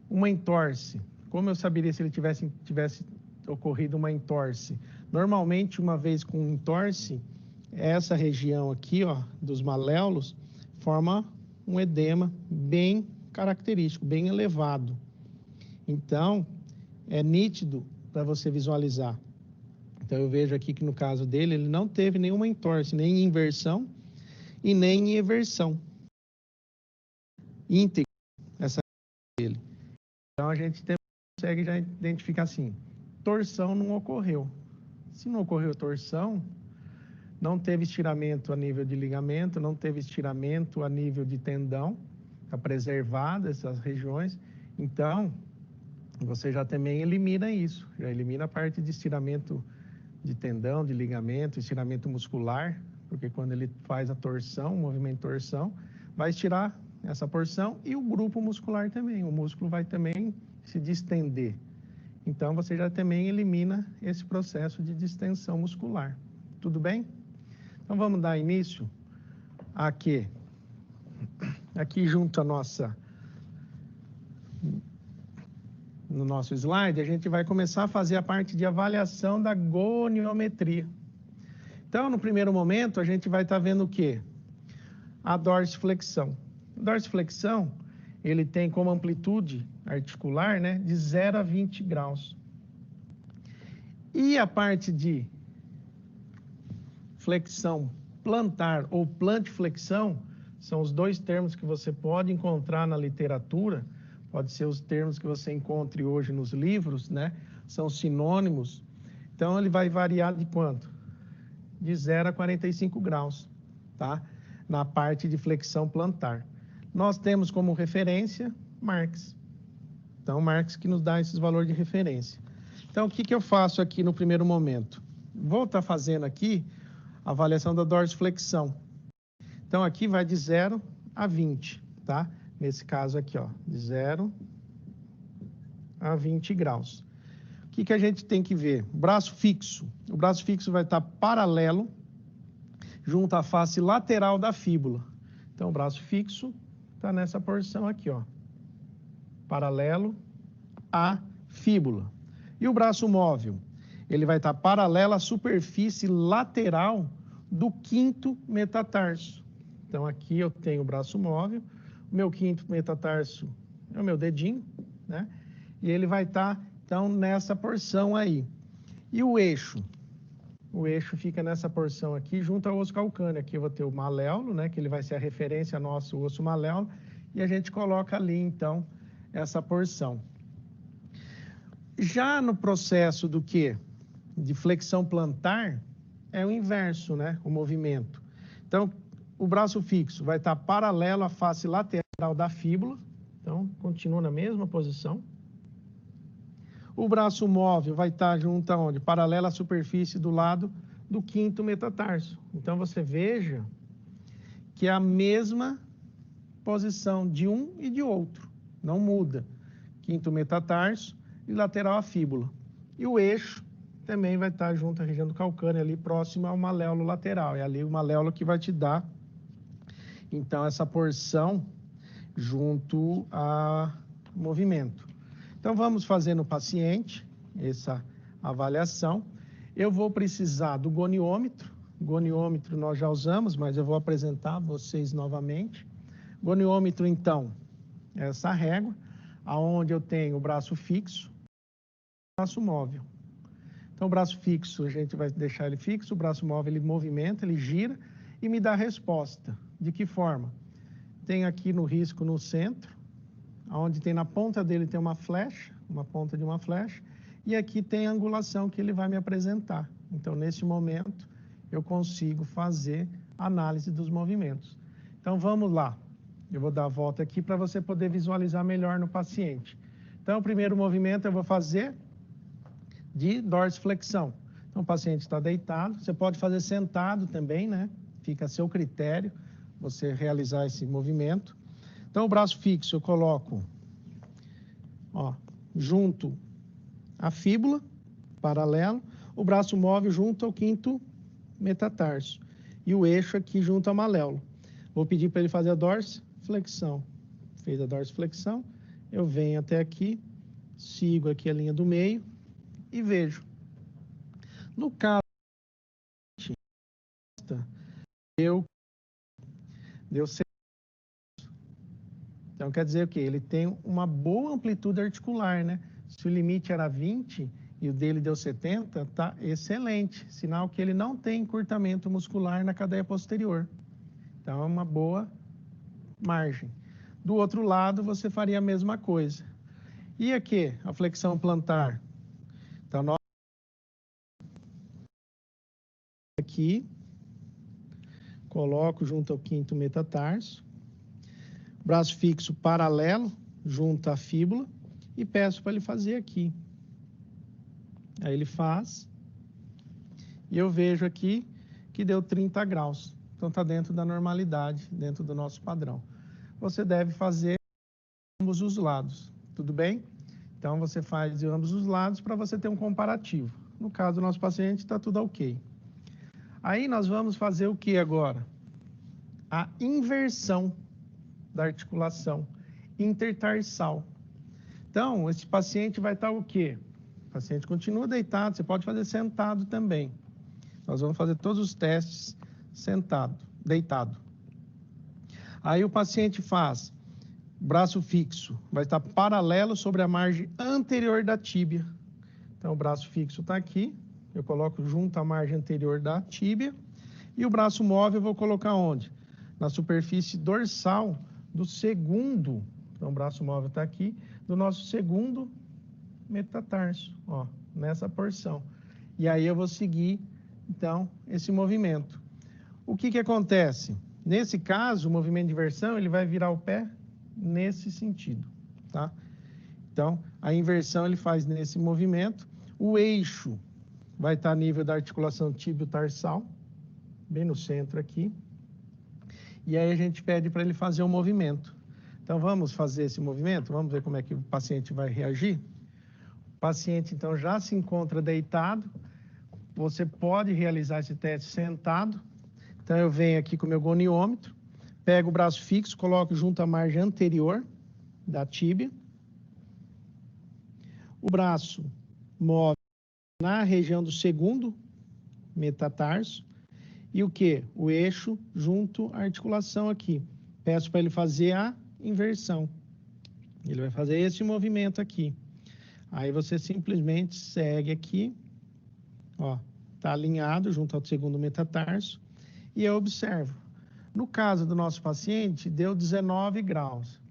Uma entorse, como eu saberia se ele tivesse ocorrido uma entorse? Normalmente, uma vez com entorse, essa região aqui, ó, dos maléolos, forma um edema bem característico, bem elevado. Então, é nítido para você visualizar. Então, eu vejo aqui que no caso dele, ele não teve nenhuma entorse, nem em inversão e nem em eversão. Íntegra, essa dele. Então, a gente consegue já identificar assim, torção não ocorreu. Se não ocorreu torção, não teve estiramento a nível de ligamento, não teve estiramento a nível de tendão, está preservada essas regiões. Então, você já também elimina isso, já elimina a parte de estiramento de tendão, de ligamento, estiramento muscular, porque quando ele faz a torção, o movimento de torção, vai estirar essa porção e o grupo muscular também, o músculo vai também se distender. Então, você já também elimina esse processo de distensão muscular. Tudo bem? Então, vamos dar início aqui junto à no nosso slide, a gente vai começar a fazer a parte de avaliação da goniometria. Então, no primeiro momento, a gente vai estar vendo o quê? A dorsiflexão. A dorsiflexão, ele tem como amplitude articular, né, de 0 a 20 graus. E a parte de flexão plantar ou plantiflexão, são os dois termos que você pode encontrar na literatura, pode ser os termos que você encontre hoje nos livros, né? São sinônimos. Então, ele vai variar de quanto? De 0 a 45 graus, tá? Na parte de flexão plantar. Nós temos como referência Marx. Então, Marx que nos dá esses valores de referência. Então, o que eu faço aqui no primeiro momento? Vou estar fazendo aqui a avaliação da dorsiflexão. Então, aqui vai de 0 a 20, tá? Nesse caso aqui, ó, de 0 a 20 graus. que a gente tem que ver? Braço fixo. O braço fixo vai estar paralelo junto à face lateral da fíbula. Então, o braço fixo está nessa porção aqui, ó, paralelo à fíbula. E o braço móvel? Ele vai estar paralelo à superfície lateral do quinto metatarso. Então, aqui eu tenho o braço móvel, o meu quinto metatarso é o meu dedinho, né? E ele vai estar, então, nessa porção aí. E o eixo? O eixo fica nessa porção aqui, junto ao osso calcâneo. Aqui eu vou ter o maléolo, né? Que ele vai ser a referência ao nosso osso maléolo. E a gente coloca ali, então, essa porção. Já no processo do quê? De flexão plantar, é o inverso, né? O movimento. Então, o braço fixo vai estar paralelo à face lateral da fíbula. Então, continua na mesma posição. O braço móvel vai estar junto aonde? Paralelo à superfície do lado do quinto metatarso. Então, você veja que é a mesma posição de um e de outro. Não muda. Quinto metatarso e lateral à fíbula. E o eixo também vai estar junto à região do calcâneo, ali próximo ao maléolo lateral. É ali o maléolo que vai te dar, então, essa porção junto ao movimento. Então, vamos fazer no paciente essa avaliação. Eu vou precisar do goniômetro. Goniômetro nós já usamos, mas eu vou apresentar a vocês novamente. Goniômetro, então, é essa régua, aonde eu tenho o braço fixo e o braço móvel. Então, o braço fixo, a gente vai deixar ele fixo, o braço móvel, ele movimenta, ele gira e me dá a resposta. De que forma? Tem aqui no risco, no centro, onde tem na ponta dele tem uma flecha, uma ponta de uma flecha, e aqui tem a angulação que ele vai me apresentar. Então, nesse momento, eu consigo fazer análise dos movimentos. Então, vamos lá. Eu vou dar a volta aqui para você poder visualizar melhor no paciente. Então, o primeiro movimento eu vou fazer de dorsiflexão. Então, o paciente está deitado. Você pode fazer sentado também, né? Fica a seu critério você realizar esse movimento. Então, o braço fixo eu coloco, ó, junto à fíbula, paralelo. O braço móvel junto ao quinto metatarso. E o eixo aqui junto ao maléolo. Vou pedir para ele fazer a dorsiflexão. Fez a dorsiflexão, eu venho até aqui, sigo aqui a linha do meio e vejo. No caso, deu 6. Então, quer dizer o quê? Ele tem uma boa amplitude articular, né? Se o limite era 20 e o dele deu 70, tá excelente. Sinal que ele não tem encurtamento muscular na cadeia posterior. Então, é uma boa margem. Do outro lado, você faria a mesma coisa. E aqui, a flexão plantar. Então, nós aqui, coloco junto ao quinto metatarso, braço fixo paralelo, junto à fíbula, e peço para ele fazer aqui. Aí ele faz, e eu vejo aqui que deu 30 graus. Então, está dentro da normalidade, dentro do nosso padrão. Você deve fazer ambos os lados, tudo bem? Então, você faz de ambos os lados para você ter um comparativo. No caso do nosso paciente, está tudo ok. Aí, nós vamos fazer o que agora? A inversão da articulação intertarsal. Então, esse paciente vai estar o quê? O paciente continua deitado, você pode fazer sentado também. Nós vamos fazer todos os testes sentado, deitado. Aí o paciente faz braço fixo, vai estar paralelo sobre a margem anterior da tíbia. Então, o braço fixo está aqui, eu coloco junto à margem anterior da tíbia. E o braço móvel eu vou colocar onde? Na superfície dorsal do segundo, então o braço móvel está aqui, do nosso segundo metatarso, ó, nessa porção. E aí eu vou seguir, então, esse movimento. O que que acontece? Nesse caso, o movimento de inversão, ele vai virar o pé nesse sentido, tá? Então, a inversão ele faz nesse movimento. O eixo vai estar a nível da articulação tíbio-tarsal, bem no centro aqui. E aí a gente pede para ele fazer o movimento. Então, vamos fazer esse movimento? Vamos ver como é que o paciente vai reagir? O paciente, então, já se encontra deitado. Você pode realizar esse teste sentado. Então, eu venho aqui com o meu goniômetro, pego o braço fixo, coloco junto à margem anterior da tíbia. O braço move na região do segundo metatarso. E o que? O eixo junto à articulação aqui. Peço para ele fazer a inversão. Ele vai fazer esse movimento aqui. Aí você simplesmente segue aqui, ó, tá alinhado junto ao segundo metatarso. E eu observo. No caso do nosso paciente, deu 19 graus.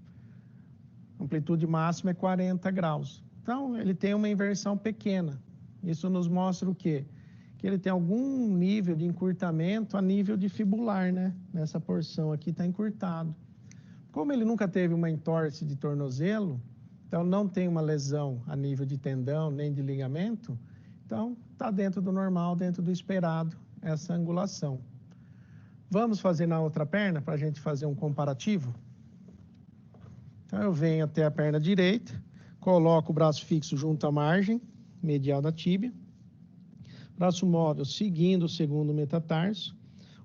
A amplitude máxima é 40 graus. Então, ele tem uma inversão pequena. Isso nos mostra o quê? Que ele tem algum nível de encurtamento a nível de fibular, né? Nessa porção aqui está encurtado. Como ele nunca teve uma entorse de tornozelo, então não tem uma lesão a nível de tendão nem de ligamento, então está dentro do normal, dentro do esperado, essa angulação. Vamos fazer na outra perna para a gente fazer um comparativo? Então eu venho até a perna direita, coloco o braço fixo junto à margem medial da tíbia, braço móvel seguindo o segundo metatarso,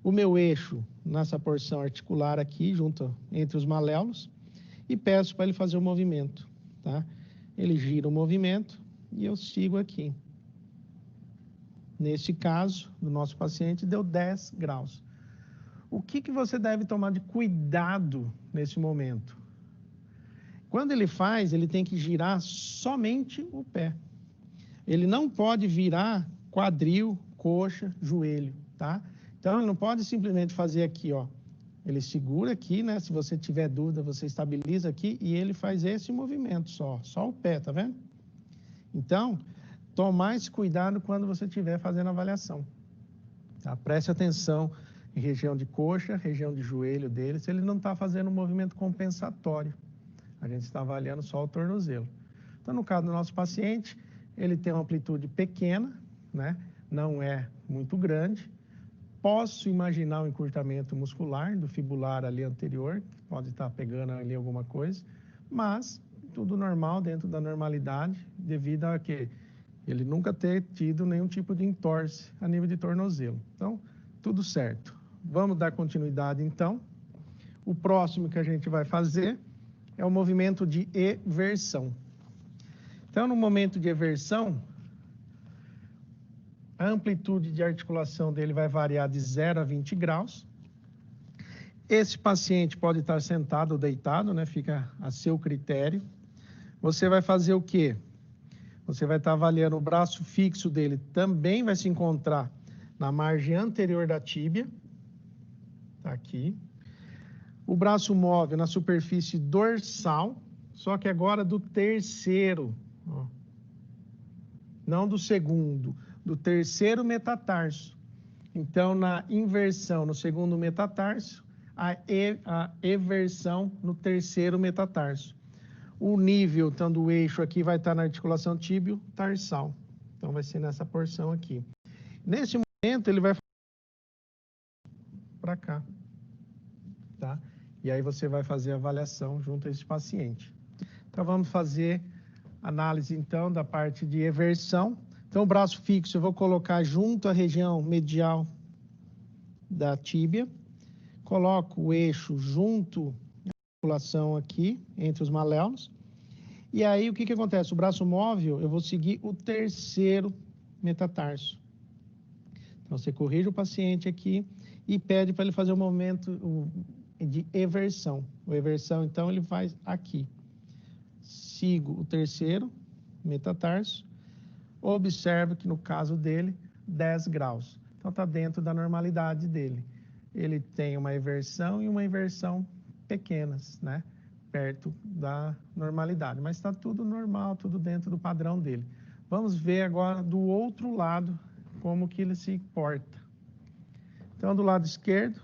o meu eixo nessa porção articular aqui, junto entre os maléolos, e peço para ele fazer o movimento, tá? Ele gira o movimento e eu sigo aqui. Nesse caso, do nosso paciente, deu 10 graus. O que você deve tomar de cuidado nesse momento? Quando ele faz, ele tem que girar somente o pé. Ele não pode virar quadril, coxa, joelho, tá? Então, ele não pode simplesmente fazer aqui, ó. Ele segura aqui, né? Se você tiver dúvida, você estabiliza aqui e ele faz esse movimento só o pé, tá vendo? Então, tomar esse cuidado quando você estiver fazendo a avaliação, tá? Preste atenção em região de coxa, região de joelho dele, se ele não está fazendo um movimento compensatório. A gente está avaliando só o tornozelo. Então, no caso do nosso paciente, ele tem uma amplitude pequena, né? Não é muito grande. Posso imaginar um encurtamento muscular do fibular ali anterior, que pode estar pegando ali alguma coisa, mas tudo normal, dentro da normalidade, devido a que ele nunca ter tido nenhum tipo de entorse a nível de tornozelo. Então, tudo certo. Vamos dar continuidade, então. O próximo que a gente vai fazer é o movimento de eversão. Então, no momento de eversão, a amplitude de articulação dele vai variar de 0 a 20 graus. Esse paciente pode estar sentado ou deitado, né? Fica a seu critério. Você vai fazer o quê? Você vai estar avaliando o braço fixo dele, também vai se encontrar na margem anterior da tíbia, tá aqui. O braço móvel na superfície dorsal, só que agora do terceiro, ó. Não do segundo, do terceiro metatarso. Então, na inversão no segundo metatarso, a eversão no terceiro metatarso. O nível, então, do eixo aqui vai estar na articulação tíbio-tarsal. Então, vai ser nessa porção aqui. Nesse momento, ele vai para cá, tá? E aí você vai fazer a avaliação junto a esse paciente. Então, vamos fazer análise, então, da parte de eversão. Então, o braço fixo eu vou colocar junto à região medial da tíbia. Coloco o eixo junto à articulação aqui, entre os maléolos. E aí, o que acontece? O braço móvel, eu vou seguir o terceiro metatarso. Então, você corrige o paciente aqui e pede para ele fazer o movimento de eversão. O eversão, então, ele faz aqui. Sigo o terceiro metatarso. Observo que no caso dele, 10 graus. Então, está dentro da normalidade dele. Ele tem uma eversão e uma inversão pequenas, né? Perto da normalidade. Mas está tudo normal, tudo dentro do padrão dele. Vamos ver agora do outro lado como que ele se porta. Então, do lado esquerdo,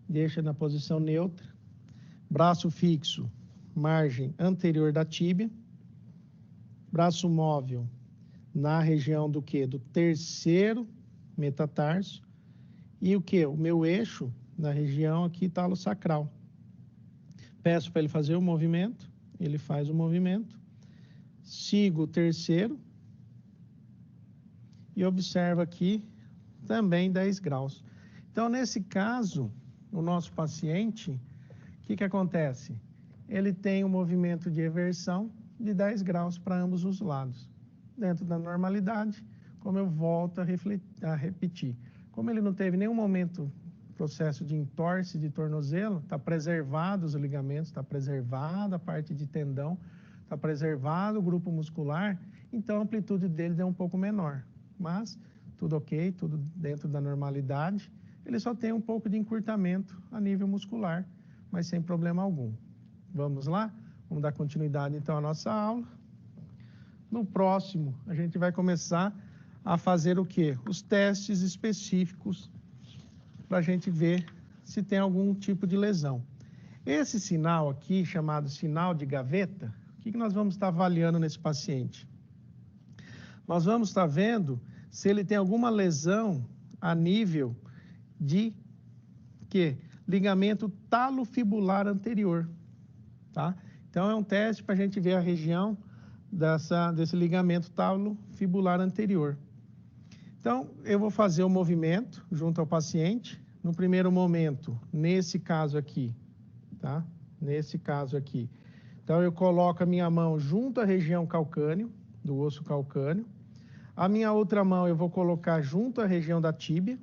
deixa na posição neutra. Braço fixo, margem anterior da tíbia. Braço móvel na região do quê? Do terceiro metatarso. E o quê? O meu eixo na região aqui talo-sacral. Peço para ele fazer o movimento, ele faz o movimento. sigo o terceiro e observo aqui também 10 graus. Então, nesse caso, o nosso paciente, o que acontece? Ele tem um movimento de eversão de 10 graus para ambos os lados. Dentro da normalidade, como eu volto a repetir. Como ele não teve nenhum momento processo de entorse de tornozelo, está preservado os ligamentos, está preservada a parte de tendão, está preservado o grupo muscular, então a amplitude deles é um pouco menor. Mas tudo ok, tudo dentro da normalidade. Ele só tem um pouco de encurtamento a nível muscular, mas sem problema algum. Vamos lá? Vamos dar continuidade então à nossa aula. No próximo, a gente vai começar a fazer o quê? Os testes específicos para a gente ver se tem algum tipo de lesão. Esse sinal aqui, chamado sinal de gaveta, o que nós vamos estar avaliando nesse paciente? Nós vamos estar vendo se ele tem alguma lesão a nível de quê? Ligamento talofibular anterior, tá? Então, é um teste para a gente ver a região desse ligamento talofibular anterior. Então, eu vou fazer o movimento junto ao paciente. No primeiro momento, nesse caso aqui, tá? Nesse caso aqui. Então, eu coloco a minha mão junto à região calcâneo, do osso calcâneo. A minha outra mão eu vou colocar junto à região da tíbia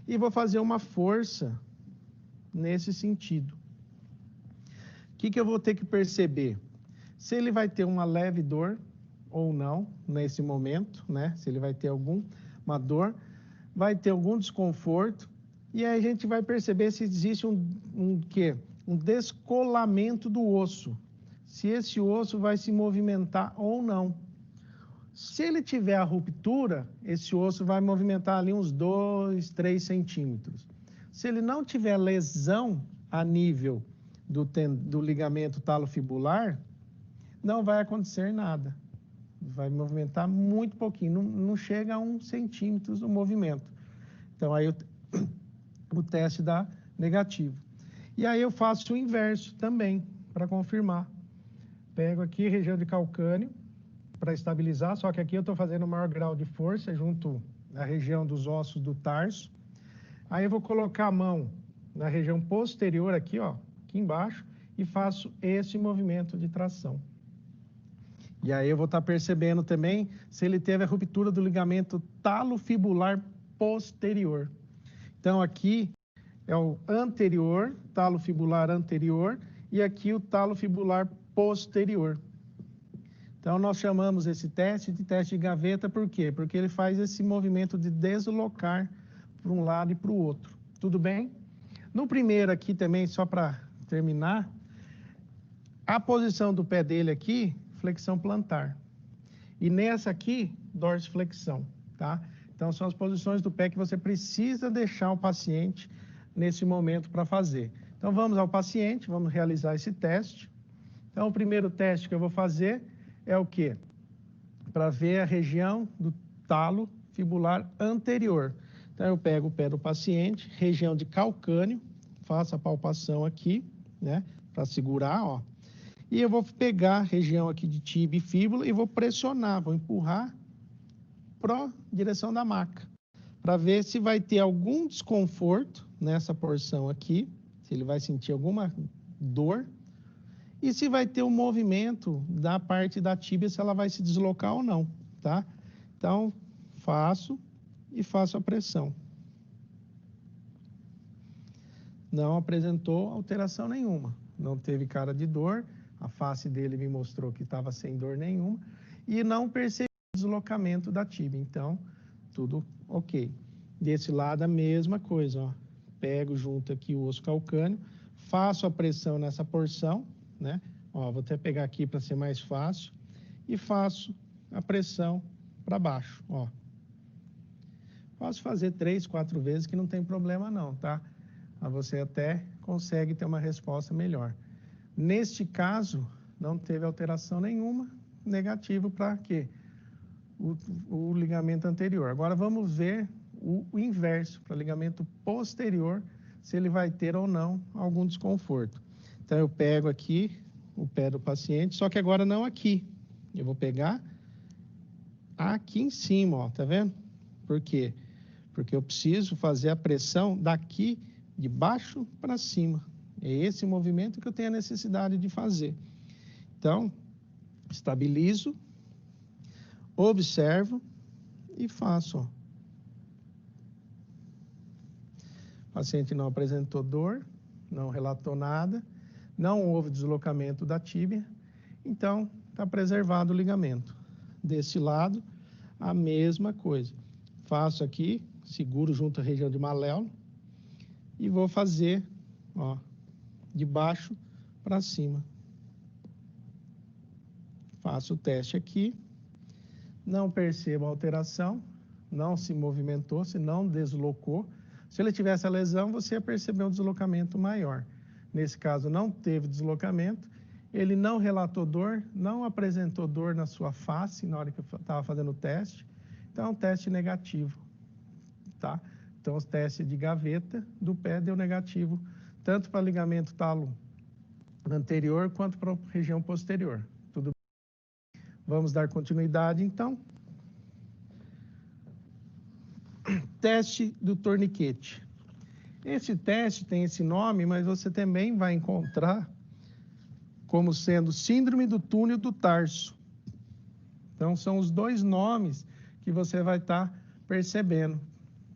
e vou fazer uma força nesse sentido. O que eu vou ter que perceber? Se ele vai ter uma leve dor ou não nesse momento, né? Se ele vai ter alguma dor, vai ter algum desconforto, e aí a gente vai perceber se existe um descolamento do osso, se esse osso vai se movimentar ou não. Se ele tiver a ruptura, esse osso vai movimentar ali uns 2, 3 centímetros. Se ele não tiver lesão a nível do ligamento talofibular, não vai acontecer nada. Vai movimentar muito pouquinho, não chega a 1 centímetro o movimento. Então, aí o teste dá negativo. E aí eu faço o inverso também, para confirmar. Pego aqui a região de calcâneo, para estabilizar, só que aqui eu estou fazendo o maior grau de força junto à região dos ossos do tarso. Aí eu vou colocar a mão na região posterior aqui, ó, aqui embaixo, e faço esse movimento de tração. E aí eu vou estar percebendo também se ele teve a ruptura do ligamento talofibular posterior. Então aqui é o anterior, talofibular anterior, e aqui o talofibular posterior. Então, nós chamamos esse teste de teste de gaveta, por quê? Porque ele faz esse movimento de deslocar para um lado e para o outro. Tudo bem? No primeiro aqui também, só para terminar, a posição do pé dele aqui, flexão plantar. E nessa aqui, dorsiflexão, tá? Então, são as posições do pé que você precisa deixar o paciente nesse momento para fazer. Então, vamos ao paciente, vamos realizar esse teste. Então, o primeiro teste que eu vou fazer é o quê? Para ver a região do talo fibular anterior. Então, eu pego o pé do paciente, região de calcâneo, faço a palpação aqui, né? Para segurar, ó. E eu vou pegar a região aqui de tíbia e fíbula e vou pressionar, vou empurrar para a direção da maca, para ver se vai ter algum desconforto nessa porção aqui, se ele vai sentir alguma dor, e se vai ter um movimento da parte da tíbia, se ela vai se deslocar ou não, tá? Então, faço a pressão. Não apresentou alteração nenhuma, não teve cara de dor, a face dele me mostrou que estava sem dor nenhuma, e não percebi o deslocamento da tíbia, então, tudo ok. Desse lado, a mesma coisa, ó. Pego junto aqui o osso calcâneo, faço a pressão nessa porção, né? Ó, vou até pegar aqui para ser mais fácil e faço a pressão para baixo, ó. Posso fazer 3, 4 vezes que não tem problema não, tá? Mas você até consegue ter uma resposta melhor. Neste caso, não teve alteração nenhuma, negativo para quê? O ligamento anterior. Agora vamos ver o inverso, para ligamento posterior, se ele vai ter ou não algum desconforto. Então, eu pego aqui o pé do paciente, só que agora não aqui, Eu vou pegar aqui em cima, ó, tá vendo? Por quê? Porque eu preciso fazer a pressão daqui de baixo para cima. É esse movimento que eu tenho a necessidade de fazer. Então, estabilizo, observo e faço, ó. O paciente não apresentou dor, não relatou nada, não houve deslocamento da tíbia, então está preservado o ligamento. Desse lado, a mesma coisa. Faço aqui, seguro junto à região de maléolo e vou fazer, ó, de baixo para cima. Faço o teste aqui, não percebo alteração, não se movimentou, se não deslocou. Se ele tivesse a lesão, você ia perceber um deslocamento maior. Nesse caso, não teve deslocamento, ele não relatou dor, não apresentou dor na sua face na hora que eu estava fazendo o teste. Então, é um teste negativo, tá? Então, os testes de gaveta do pé deu negativo, tanto para ligamento talo anterior quanto para a região posterior. Tudo bem? Vamos dar continuidade, então. Teste do torniquete. Esse teste tem esse nome, mas você também vai encontrar como sendo síndrome do túnel do tarso. Então, são os dois nomes que você vai estar percebendo.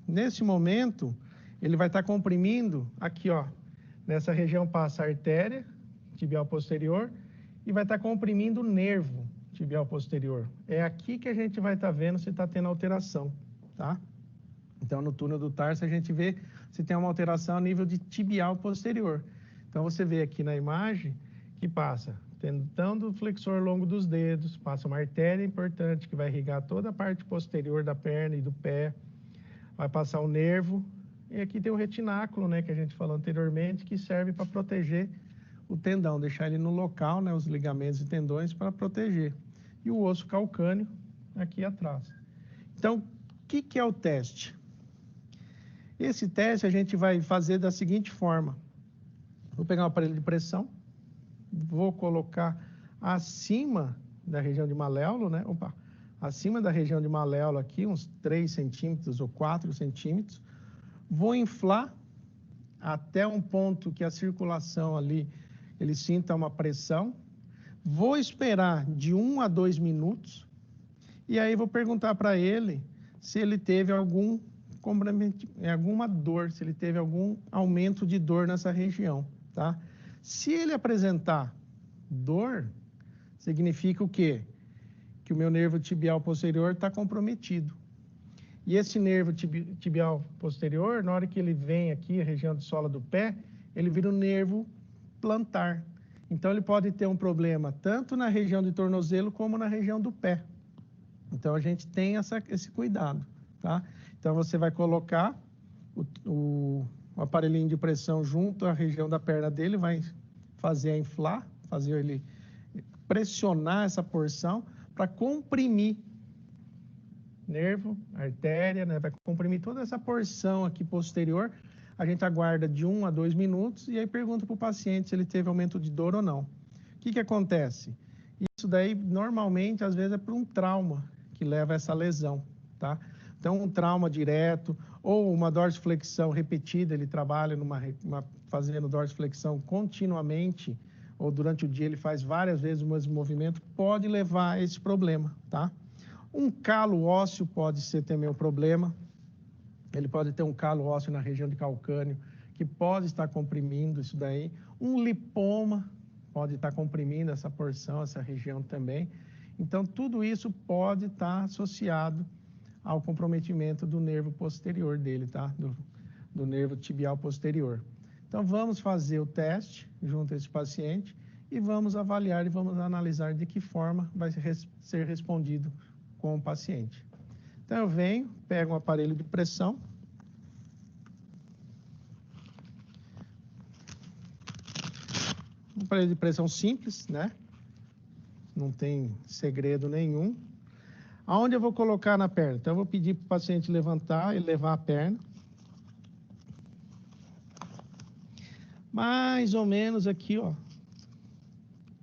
Nesse momento, ele vai estar comprimindo aqui, ó, nessa região passa a artéria tibial posterior e vai estar comprimindo o nervo tibial posterior. É aqui que a gente vai estar vendo se está tendo alteração, tá? Então, no túnel do tarso, a gente vê se tem uma alteração a nível de tibial posterior. Então, você vê aqui na imagem que passa tendão flexor longo dos dedos, passa uma artéria importante que vai irrigar toda a parte posterior da perna e do pé, vai passar o nervo, e aqui tem o retináculo, né, que a gente falou anteriormente, que serve para proteger o tendão, deixar ele no local, né, os ligamentos e tendões para proteger. E o osso calcâneo aqui atrás. Então, o que é o teste? Esse teste a gente vai fazer da seguinte forma. Vou pegar um aparelho de pressão, vou colocar acima da região de maléolo, né? Opa, acima da região de maléolo aqui, uns 3 centímetros ou 4 centímetros. Vou inflar até um ponto que a circulação ali, ele sinta uma pressão. Vou esperar de 1 a 2 minutos. E aí vou perguntar para ele se ele teve alguma dor, se ele teve algum aumento de dor nessa região, tá? Se ele apresentar dor, significa o quê? Que o meu nervo tibial posterior está comprometido. E esse nervo tibial posterior, na hora que ele vem aqui, a região de sola do pé, ele vira um nervo plantar. Então, ele pode ter um problema tanto na região do tornozelo como na região do pé. Então, a gente tem esse cuidado, tá? Então, você vai colocar o aparelhinho de pressão junto à região da perna dele, vai fazer inflar, fazer ele pressionar essa porção para comprimir nervo, artéria, né? Vai comprimir toda essa porção aqui posterior. A gente aguarda de 1 a 2 minutos e aí pergunta para o paciente se ele teve aumento de dor ou não. O que acontece? Isso daí, normalmente, às vezes é por um trauma que leva a essa lesão, tá? Então, um trauma direto ou uma dorsiflexão repetida, ele trabalha fazendo dorsiflexão continuamente, ou durante o dia ele faz várias vezes o mesmo movimento, pode levar a esse problema, tá? Um calo ósseo pode ser também um problema. Ele pode ter um calo ósseo na região de calcâneo, que pode estar comprimindo isso daí. Um lipoma pode estar comprimindo essa porção, essa região também. Então, tudo isso pode estar associado ao comprometimento do nervo posterior dele, tá? Do nervo tibial posterior. Então, vamos fazer o teste junto a esse paciente e vamos avaliar e vamos analisar de que forma vai ser respondido com o paciente. Então, eu venho, pego um aparelho de pressão. Um aparelho de pressão simples, né? Não tem segredo nenhum. Aonde eu vou colocar na perna? Então, eu vou pedir para o paciente levantar e levar a perna. Mais ou menos aqui, ó.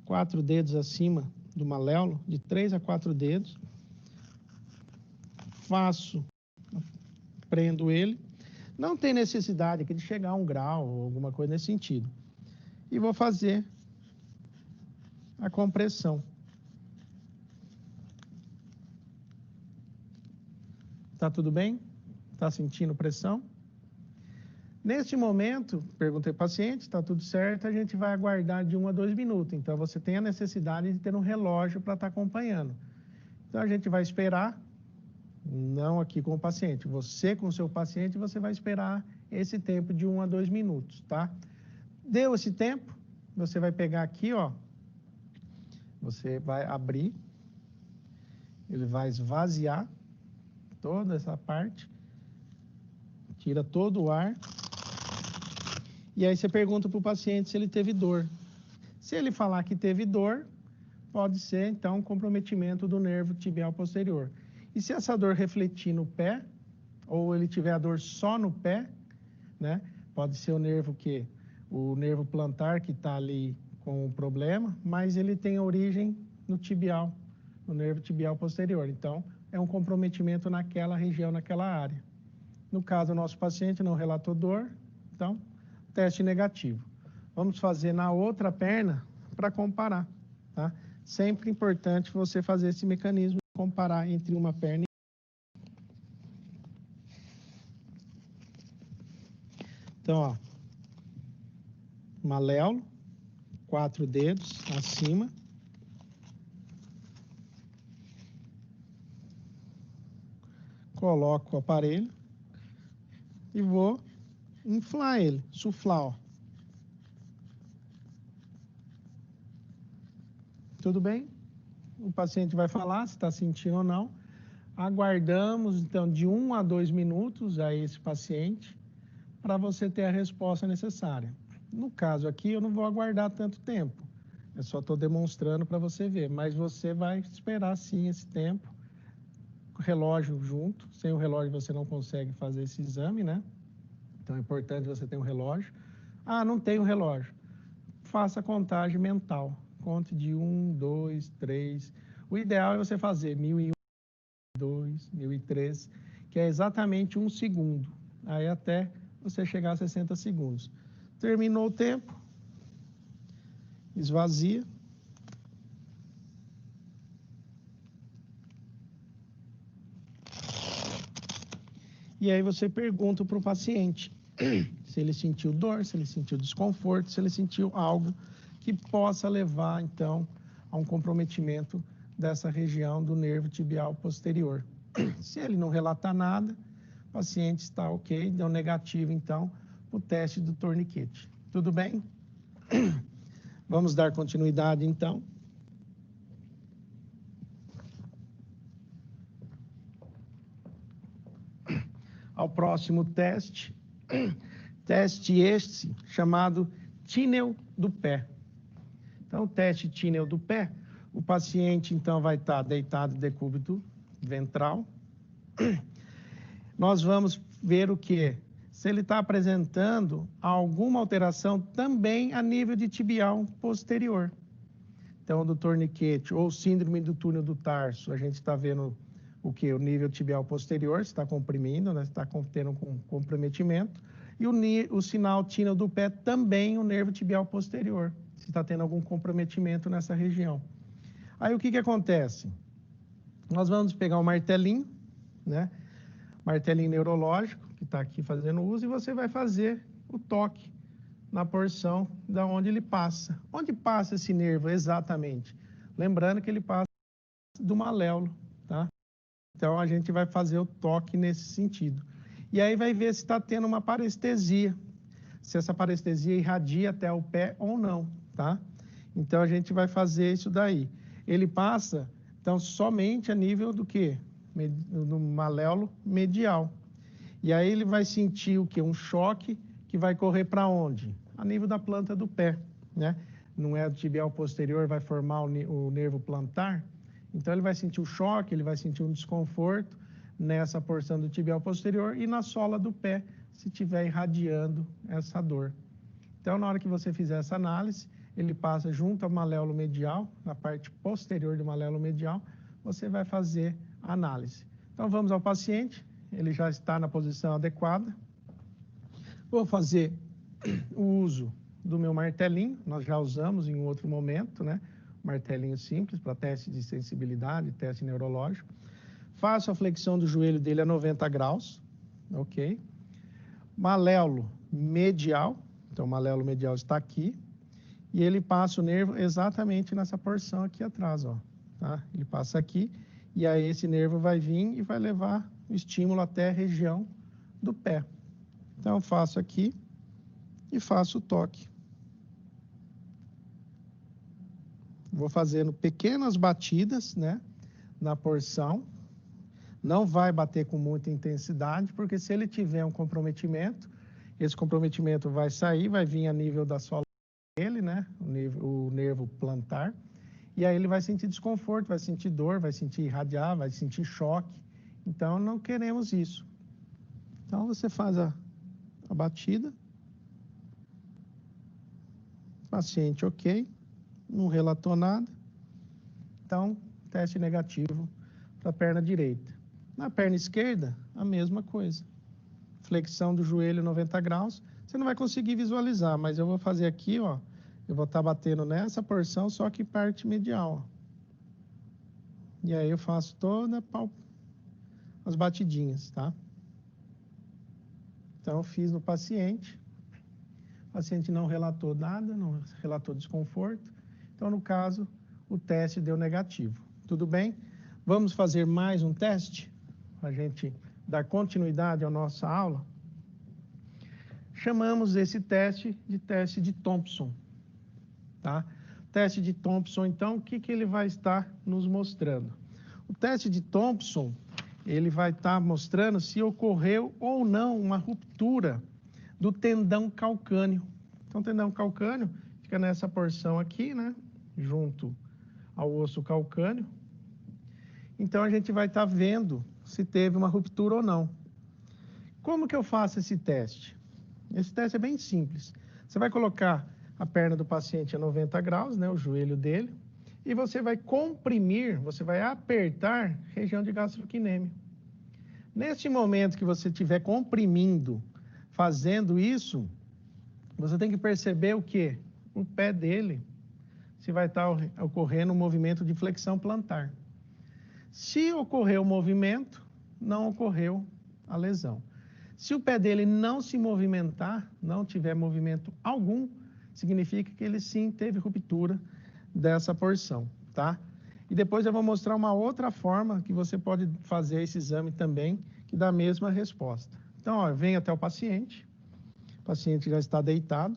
4 dedos acima do maléolo, de 3 a 4 dedos. Prendo ele. Não tem necessidade aqui de chegar a 1 grau ou alguma coisa nesse sentido. E vou fazer a compressão. Tá tudo bem? Tá sentindo pressão? Neste momento, perguntei ao paciente, está tudo certo, a gente vai aguardar de 1 a 2 minutos. Então, você tem a necessidade de ter um relógio para estar acompanhando. Então, a gente vai esperar, não aqui com o paciente, você com o seu paciente, você vai esperar esse tempo de 1 a 2 minutos, tá? Deu esse tempo, você vai pegar aqui, ó, você vai abrir, ele vai esvaziar toda essa parte, tira todo o ar. E aí você pergunta para o paciente se ele teve dor. Se ele falar que teve dor, pode ser, então, um comprometimento do nervo tibial posterior. E se essa dor refletir no pé, ou ele tiver a dor só no pé, né? Pode ser o nervo plantar que está ali com o problema, mas ele tem origem no tibial, no nervo tibial posterior. Então, é um comprometimento naquela região, naquela área. No caso, o nosso paciente não relatou dor, então, teste negativo. Vamos fazer na outra perna para comparar, tá? Sempre importante você fazer esse mecanismo de comparar entre uma perna e então, ó, maléolo, 4 dedos acima. Coloco o aparelho e vou inflar ele, suflar, ó. Tudo bem? O paciente vai falar se está sentindo ou não. Aguardamos, então, de 1 a 2 minutos a esse paciente para você ter a resposta necessária. No caso aqui, eu não vou aguardar tanto tempo. Eu só estou demonstrando para você ver, mas você vai esperar sim esse tempo. Relógio junto, sem o relógio você não consegue fazer esse exame, né? Então é importante você ter um relógio. Ah, não tenho relógio. Faça a contagem mental. Conte de 1, 2, 3. O ideal é você fazer 1001, 1002, 1003, que é exatamente 1 segundo. Aí até você chegar a 60 segundos. Terminou o tempo, esvazia. E aí você pergunta para o paciente se ele sentiu dor, se ele sentiu desconforto, se ele sentiu algo que possa levar, então, a um comprometimento dessa região do nervo tibial posterior. Se ele não relatar nada, o paciente está ok, deu negativo, então, o teste do torniquete. Tudo bem? Vamos dar continuidade, então. Ao próximo teste, teste este chamado túnel do pé. Então, o teste túnel do pé, o paciente, então, vai estar deitado de decúbito ventral. Nós vamos ver o quê? Se ele está apresentando alguma alteração também a nível de tibial posterior. Então, do torniquete ou síndrome do túnel do tarso, a gente está vendo o quê? O nível tibial posterior está comprimindo, né? Está tendo um comprometimento. E o sinal túnel do pé também o nervo tibial posterior. Se está tendo algum comprometimento nessa região. Aí o que acontece? Nós vamos pegar um martelinho, né? Martelinho neurológico, que está aqui fazendo uso, e você vai fazer o toque na porção da onde ele passa. Onde passa esse nervo exatamente? Lembrando que ele passa do maléolo, tá? Então a gente vai fazer o toque nesse sentido. E aí vai ver se está tendo uma parestesia, se essa parestesia irradia até o pé ou não, tá? Então a gente vai fazer isso daí. Ele passa, então, somente a nível do quê? Do maléolo medial. E aí ele vai sentir o quê? Um choque que vai correr para onde? A nível da planta do pé, né? Não é o tibial posterior, vai formar o nervo plantar. Então ele vai sentir o choque, ele vai sentir um desconforto nessa porção do tibial posterior e na sola do pé, se estiver irradiando essa dor. Então, na hora que você fizer essa análise, ele passa junto ao maléolo medial, na parte posterior do maléolo medial, você vai fazer a análise. Então, vamos ao paciente, ele já está na posição adequada. Vou fazer o uso do meu martelinho, nós já usamos em outro momento, né? Martelinho simples para teste de sensibilidade, teste neurológico. Faço a flexão do joelho dele a 90 graus, ok? Maléolo medial, então o maléolo medial está aqui, e ele passa o nervo exatamente nessa porção aqui atrás, ó, tá? Ele passa aqui, e aí esse nervo vai vir e vai levar o estímulo até a região do pé. Então, eu faço aqui e faço o toque. Vou fazendo pequenas batidas, né, na porção. Não vai bater com muita intensidade, porque se ele tiver um comprometimento, esse comprometimento vai sair, vai vir a nível da sola dele, né, o nervo plantar, e aí ele vai sentir desconforto, vai sentir dor, vai sentir irradiar, vai sentir choque. Então, não queremos isso. Então, você faz a batida. Paciente ok, não relatou nada. Então, teste negativo para a perna direita. Na perna esquerda, a mesma coisa. Flexão do joelho 90 graus. Você não vai conseguir visualizar, mas eu vou fazer aqui, ó. Eu vou estar batendo nessa porção, só que parte medial, ó. E aí eu faço todas as batidinhas, tá? Então, eu fiz no paciente. O paciente não relatou nada, não relatou desconforto. Então, no caso, o teste deu negativo. Tudo bem? Vamos fazer mais um teste? Para a gente dar continuidade à nossa aula. Chamamos esse teste de Thompson. Tá? Teste de Thompson, então, o que ele vai estar nos mostrando? O teste de Thompson, ele vai estar mostrando se ocorreu ou não uma ruptura do tendão calcâneo. Então, o tendão calcâneo fica nessa porção aqui, né? Junto ao osso calcâneo. Então, a gente vai estar vendo se teve uma ruptura ou não. Como que eu faço esse teste? Esse teste é bem simples. Você vai colocar a perna do paciente a 90 graus, né, o joelho dele, e você vai comprimir, você vai apertar a região de gastrocnêmio. Neste momento que você estiver comprimindo, fazendo isso, você tem que perceber o quê? O pé dele, se vai estar ocorrendo um movimento de flexão plantar. Se ocorreu o movimento, não ocorreu a lesão. Se o pé dele não se movimentar, não tiver movimento algum, significa que ele sim teve ruptura dessa porção, tá? E depois eu vou mostrar uma outra forma que você pode fazer esse exame também, que dá a mesma resposta. Então, ó, eu venho até o paciente já está deitado,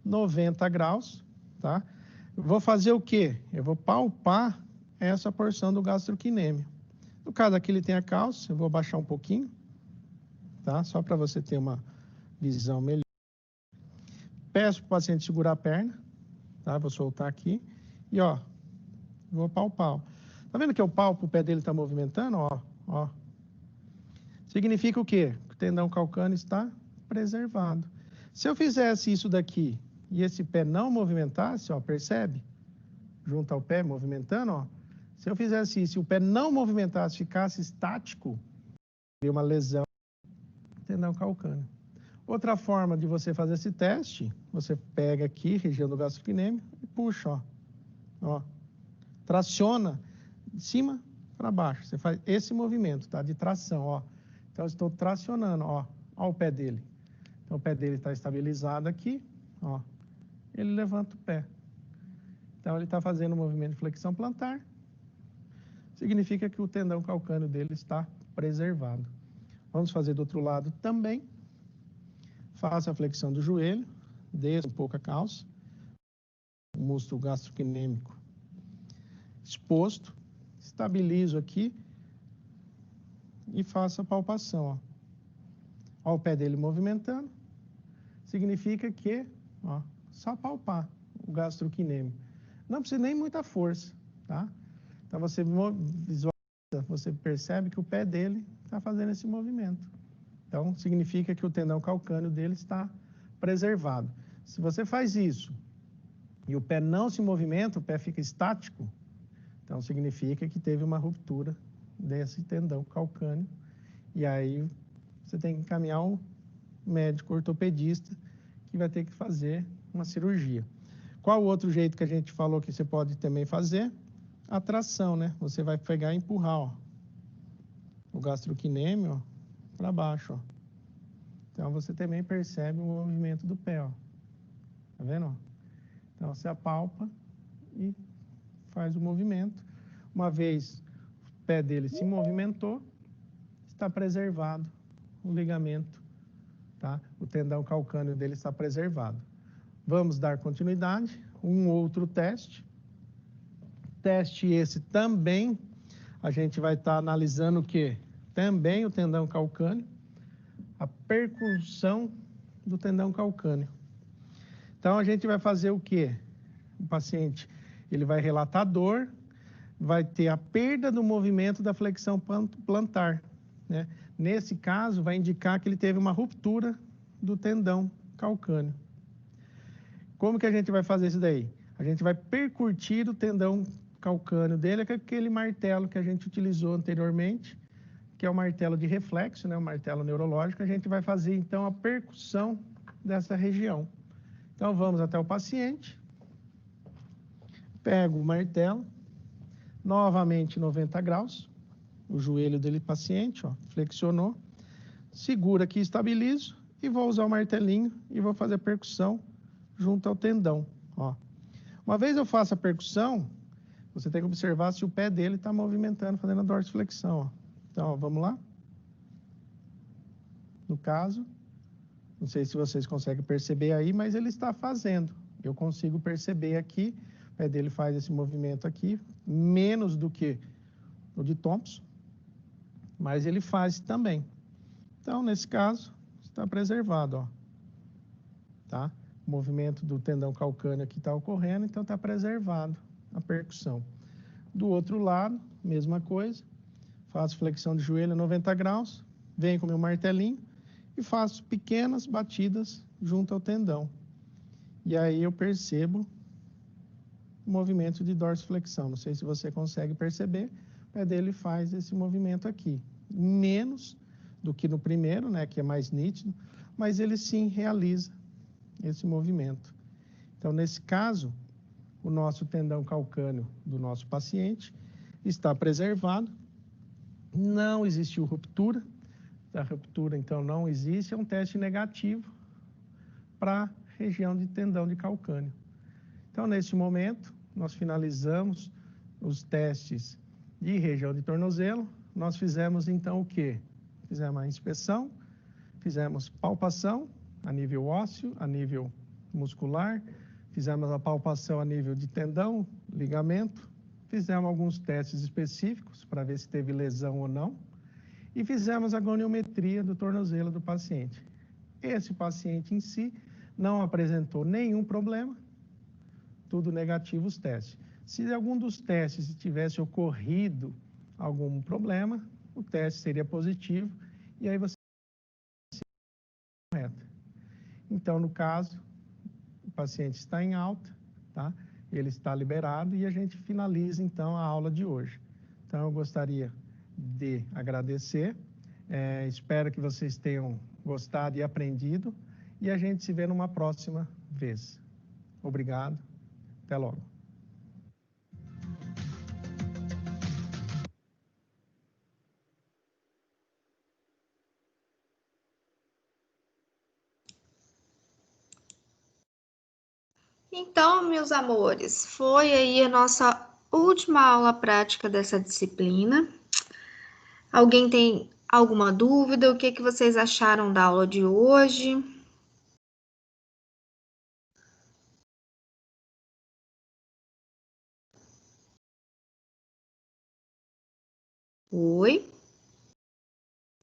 90 graus, tá? Eu vou fazer o quê? Eu vou palpar essa porção do gastrocnêmio. No caso aqui ele tem a calça, eu vou baixar um pouquinho, tá? Só para você ter uma visão melhor. Peço para o paciente segurar a perna, tá? Vou soltar aqui e, ó, vou palpar. Tá vendo que eu palpo, o pé dele está movimentando, ó, ó. Significa o quê? Que o tendão calcâneo está preservado. Se eu fizesse isso daqui e esse pé não movimentasse, ó, percebe? Junto ao pé, movimentando, ó. Se eu fizesse isso e o pé não movimentasse, ficasse estático, teria uma lesão do tendão calcâneo. Outra forma de você fazer esse teste, você pega aqui, região do gastrocnêmio, e puxa, ó. Ó. Traciona de cima para baixo. Você faz esse movimento, tá? De tração, ó. Então, eu estou tracionando, ó. Ó o pé dele. Então, o pé dele está estabilizado aqui, ó. Ele levanta o pé. Então, ele está fazendo um movimento de flexão plantar. Significa que o tendão calcâneo dele está preservado. Vamos fazer do outro lado também. Faça a flexão do joelho, desça um pouco a calça, o músculo gastrocnêmico exposto, estabilizo aqui e faço a palpação, ó. Ó o pé dele movimentando, significa que, ó, só palpar o gastrocnêmio. Não precisa nem muita força, tá? Então você visualiza, você percebe que o pé dele está fazendo esse movimento. Então, significa que o tendão calcâneo dele está preservado. Se você faz isso e o pé não se movimenta, o pé fica estático, então significa que teve uma ruptura desse tendão calcâneo, e aí você tem que encaminhar um médico ortopedista que vai ter que fazer uma cirurgia. Qual o outro jeito que a gente falou que você pode também fazer? A tração, né? Você vai pegar e empurrar, ó, o gastrocnêmio para baixo, ó. Então você também percebe o movimento do pé, ó. Tá vendo? Ó? Então você apalpa e faz o movimento. Uma vez o pé dele se movimentou, está preservado o ligamento, tá? O tendão calcâneo dele está preservado. Vamos dar continuidade. Um outro teste. Teste esse também, a gente vai estar analisando o quê? Também o tendão calcâneo, a percussão do tendão calcâneo. Então, a gente vai fazer o quê? O paciente, ele vai relatar dor, vai ter a perda do movimento da flexão plantar, né? Nesse caso, vai indicar que ele teve uma ruptura do tendão calcâneo. Como que a gente vai fazer isso daí? A gente vai percutir o tendão calcâneo dele, que é aquele martelo que a gente utilizou anteriormente, que é o martelo de reflexo, né? O martelo neurológico. A gente vai fazer, então, a percussão dessa região. Então, vamos até o paciente, pego o martelo, novamente 90 graus, o joelho dele paciente, ó, flexionou, segura aqui, estabilizo, e vou usar o martelinho e vou fazer a percussão junto ao tendão, ó. Uma vez eu faço a percussão, você tem que observar se o pé dele está movimentando, fazendo a dorsiflexão, ó. Então, ó, vamos lá? No caso, não sei se vocês conseguem perceber aí, mas ele está fazendo. Eu consigo perceber aqui, o pé dele faz esse movimento aqui, menos do que o de Thompson, mas ele faz também. Então, nesse caso, está preservado, ó. Tá? O movimento do tendão calcâneo aqui está ocorrendo, então está preservado a percussão. Do outro lado, mesma coisa, faço flexão de joelho a 90 graus, venho com meu martelinho e faço pequenas batidas junto ao tendão. E aí eu percebo o movimento de dorsiflexão. Não sei se você consegue perceber, o pé dele faz esse movimento aqui. Menos do que no primeiro, né, que é mais nítido, mas ele sim realiza esse movimento. Então, nesse caso, o nosso tendão calcâneo do nosso paciente está preservado, não existiu ruptura, a ruptura então não existe, é um teste negativo para a região de tendão de calcâneo. Então, nesse momento, nós finalizamos os testes de região de tornozelo, nós fizemos então o quê? Fizemos a inspeção, fizemos palpação a nível ósseo, a nível muscular, fizemos a palpação a nível de tendão, ligamento, fizemos alguns testes específicos para ver se teve lesão ou não, e fizemos a goniometria do tornozelo do paciente. Esse paciente em si não apresentou nenhum problema, tudo negativo os testes. Se algum dos testes tivesse ocorrido algum problema, o teste seria positivo, e aí você correta. Então, no caso, o paciente está em alta, tá? Ele está liberado e a gente finaliza, então, a aula de hoje. Então, eu gostaria de agradecer, espero que vocês tenham gostado e aprendido, e a gente se vê numa próxima vez. Obrigado, até logo. Então, meus amores, foi aí a nossa última aula prática dessa disciplina. Alguém tem alguma dúvida? O que vocês acharam da aula de hoje? Oi?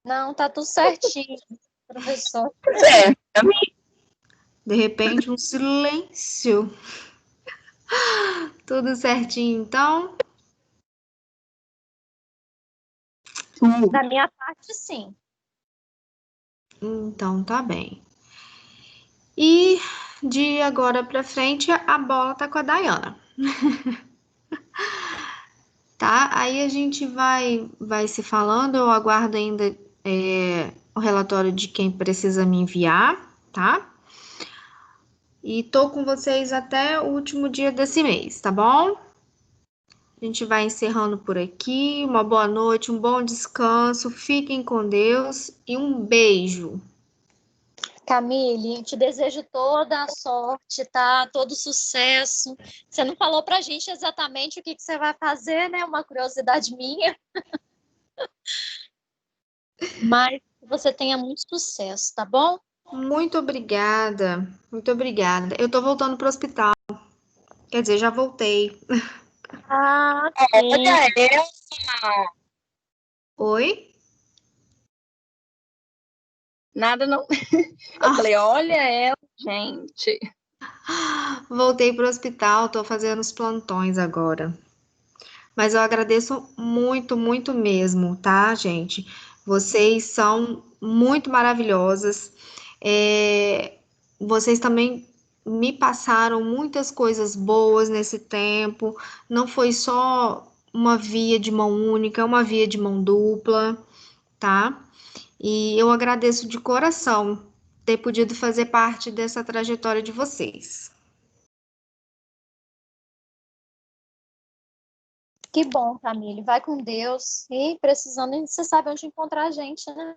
Não, tá tudo certinho, professor. De repente, um silêncio. Tudo certinho, então? Da minha parte, sim. Então, tá bem. E de agora para frente a bola tá com a Dayana. Tá? Aí a gente vai se falando, eu aguardo ainda o relatório de quem precisa me enviar, tá? E tô com vocês até o último dia desse mês, tá bom? A gente vai encerrando por aqui. Uma boa noite, um bom descanso, fiquem com Deus e um beijo. Camille, te desejo toda a sorte, tá? Todo sucesso. Você não falou pra gente exatamente o que você vai fazer, né? Uma curiosidade minha. Mas que você tenha muito sucesso, tá bom? Muito obrigada, muito obrigada. Eu tô voltando pro hospital. Quer dizer, já voltei. Ah, sim. Olha ela! Oi? Nada não. Eu falei, olha ela, gente. Voltei pro hospital, tô fazendo os plantões agora. Mas eu agradeço muito, muito mesmo, tá, gente? Vocês são muito maravilhosas. Vocês também me passaram muitas coisas boas nesse tempo. Não foi só uma via de mão única, é uma via de mão dupla, tá? E eu agradeço de coração ter podido fazer parte dessa trajetória de vocês. Que bom, Camille. Vai com Deus. E precisando, você sabe onde encontrar a gente, né?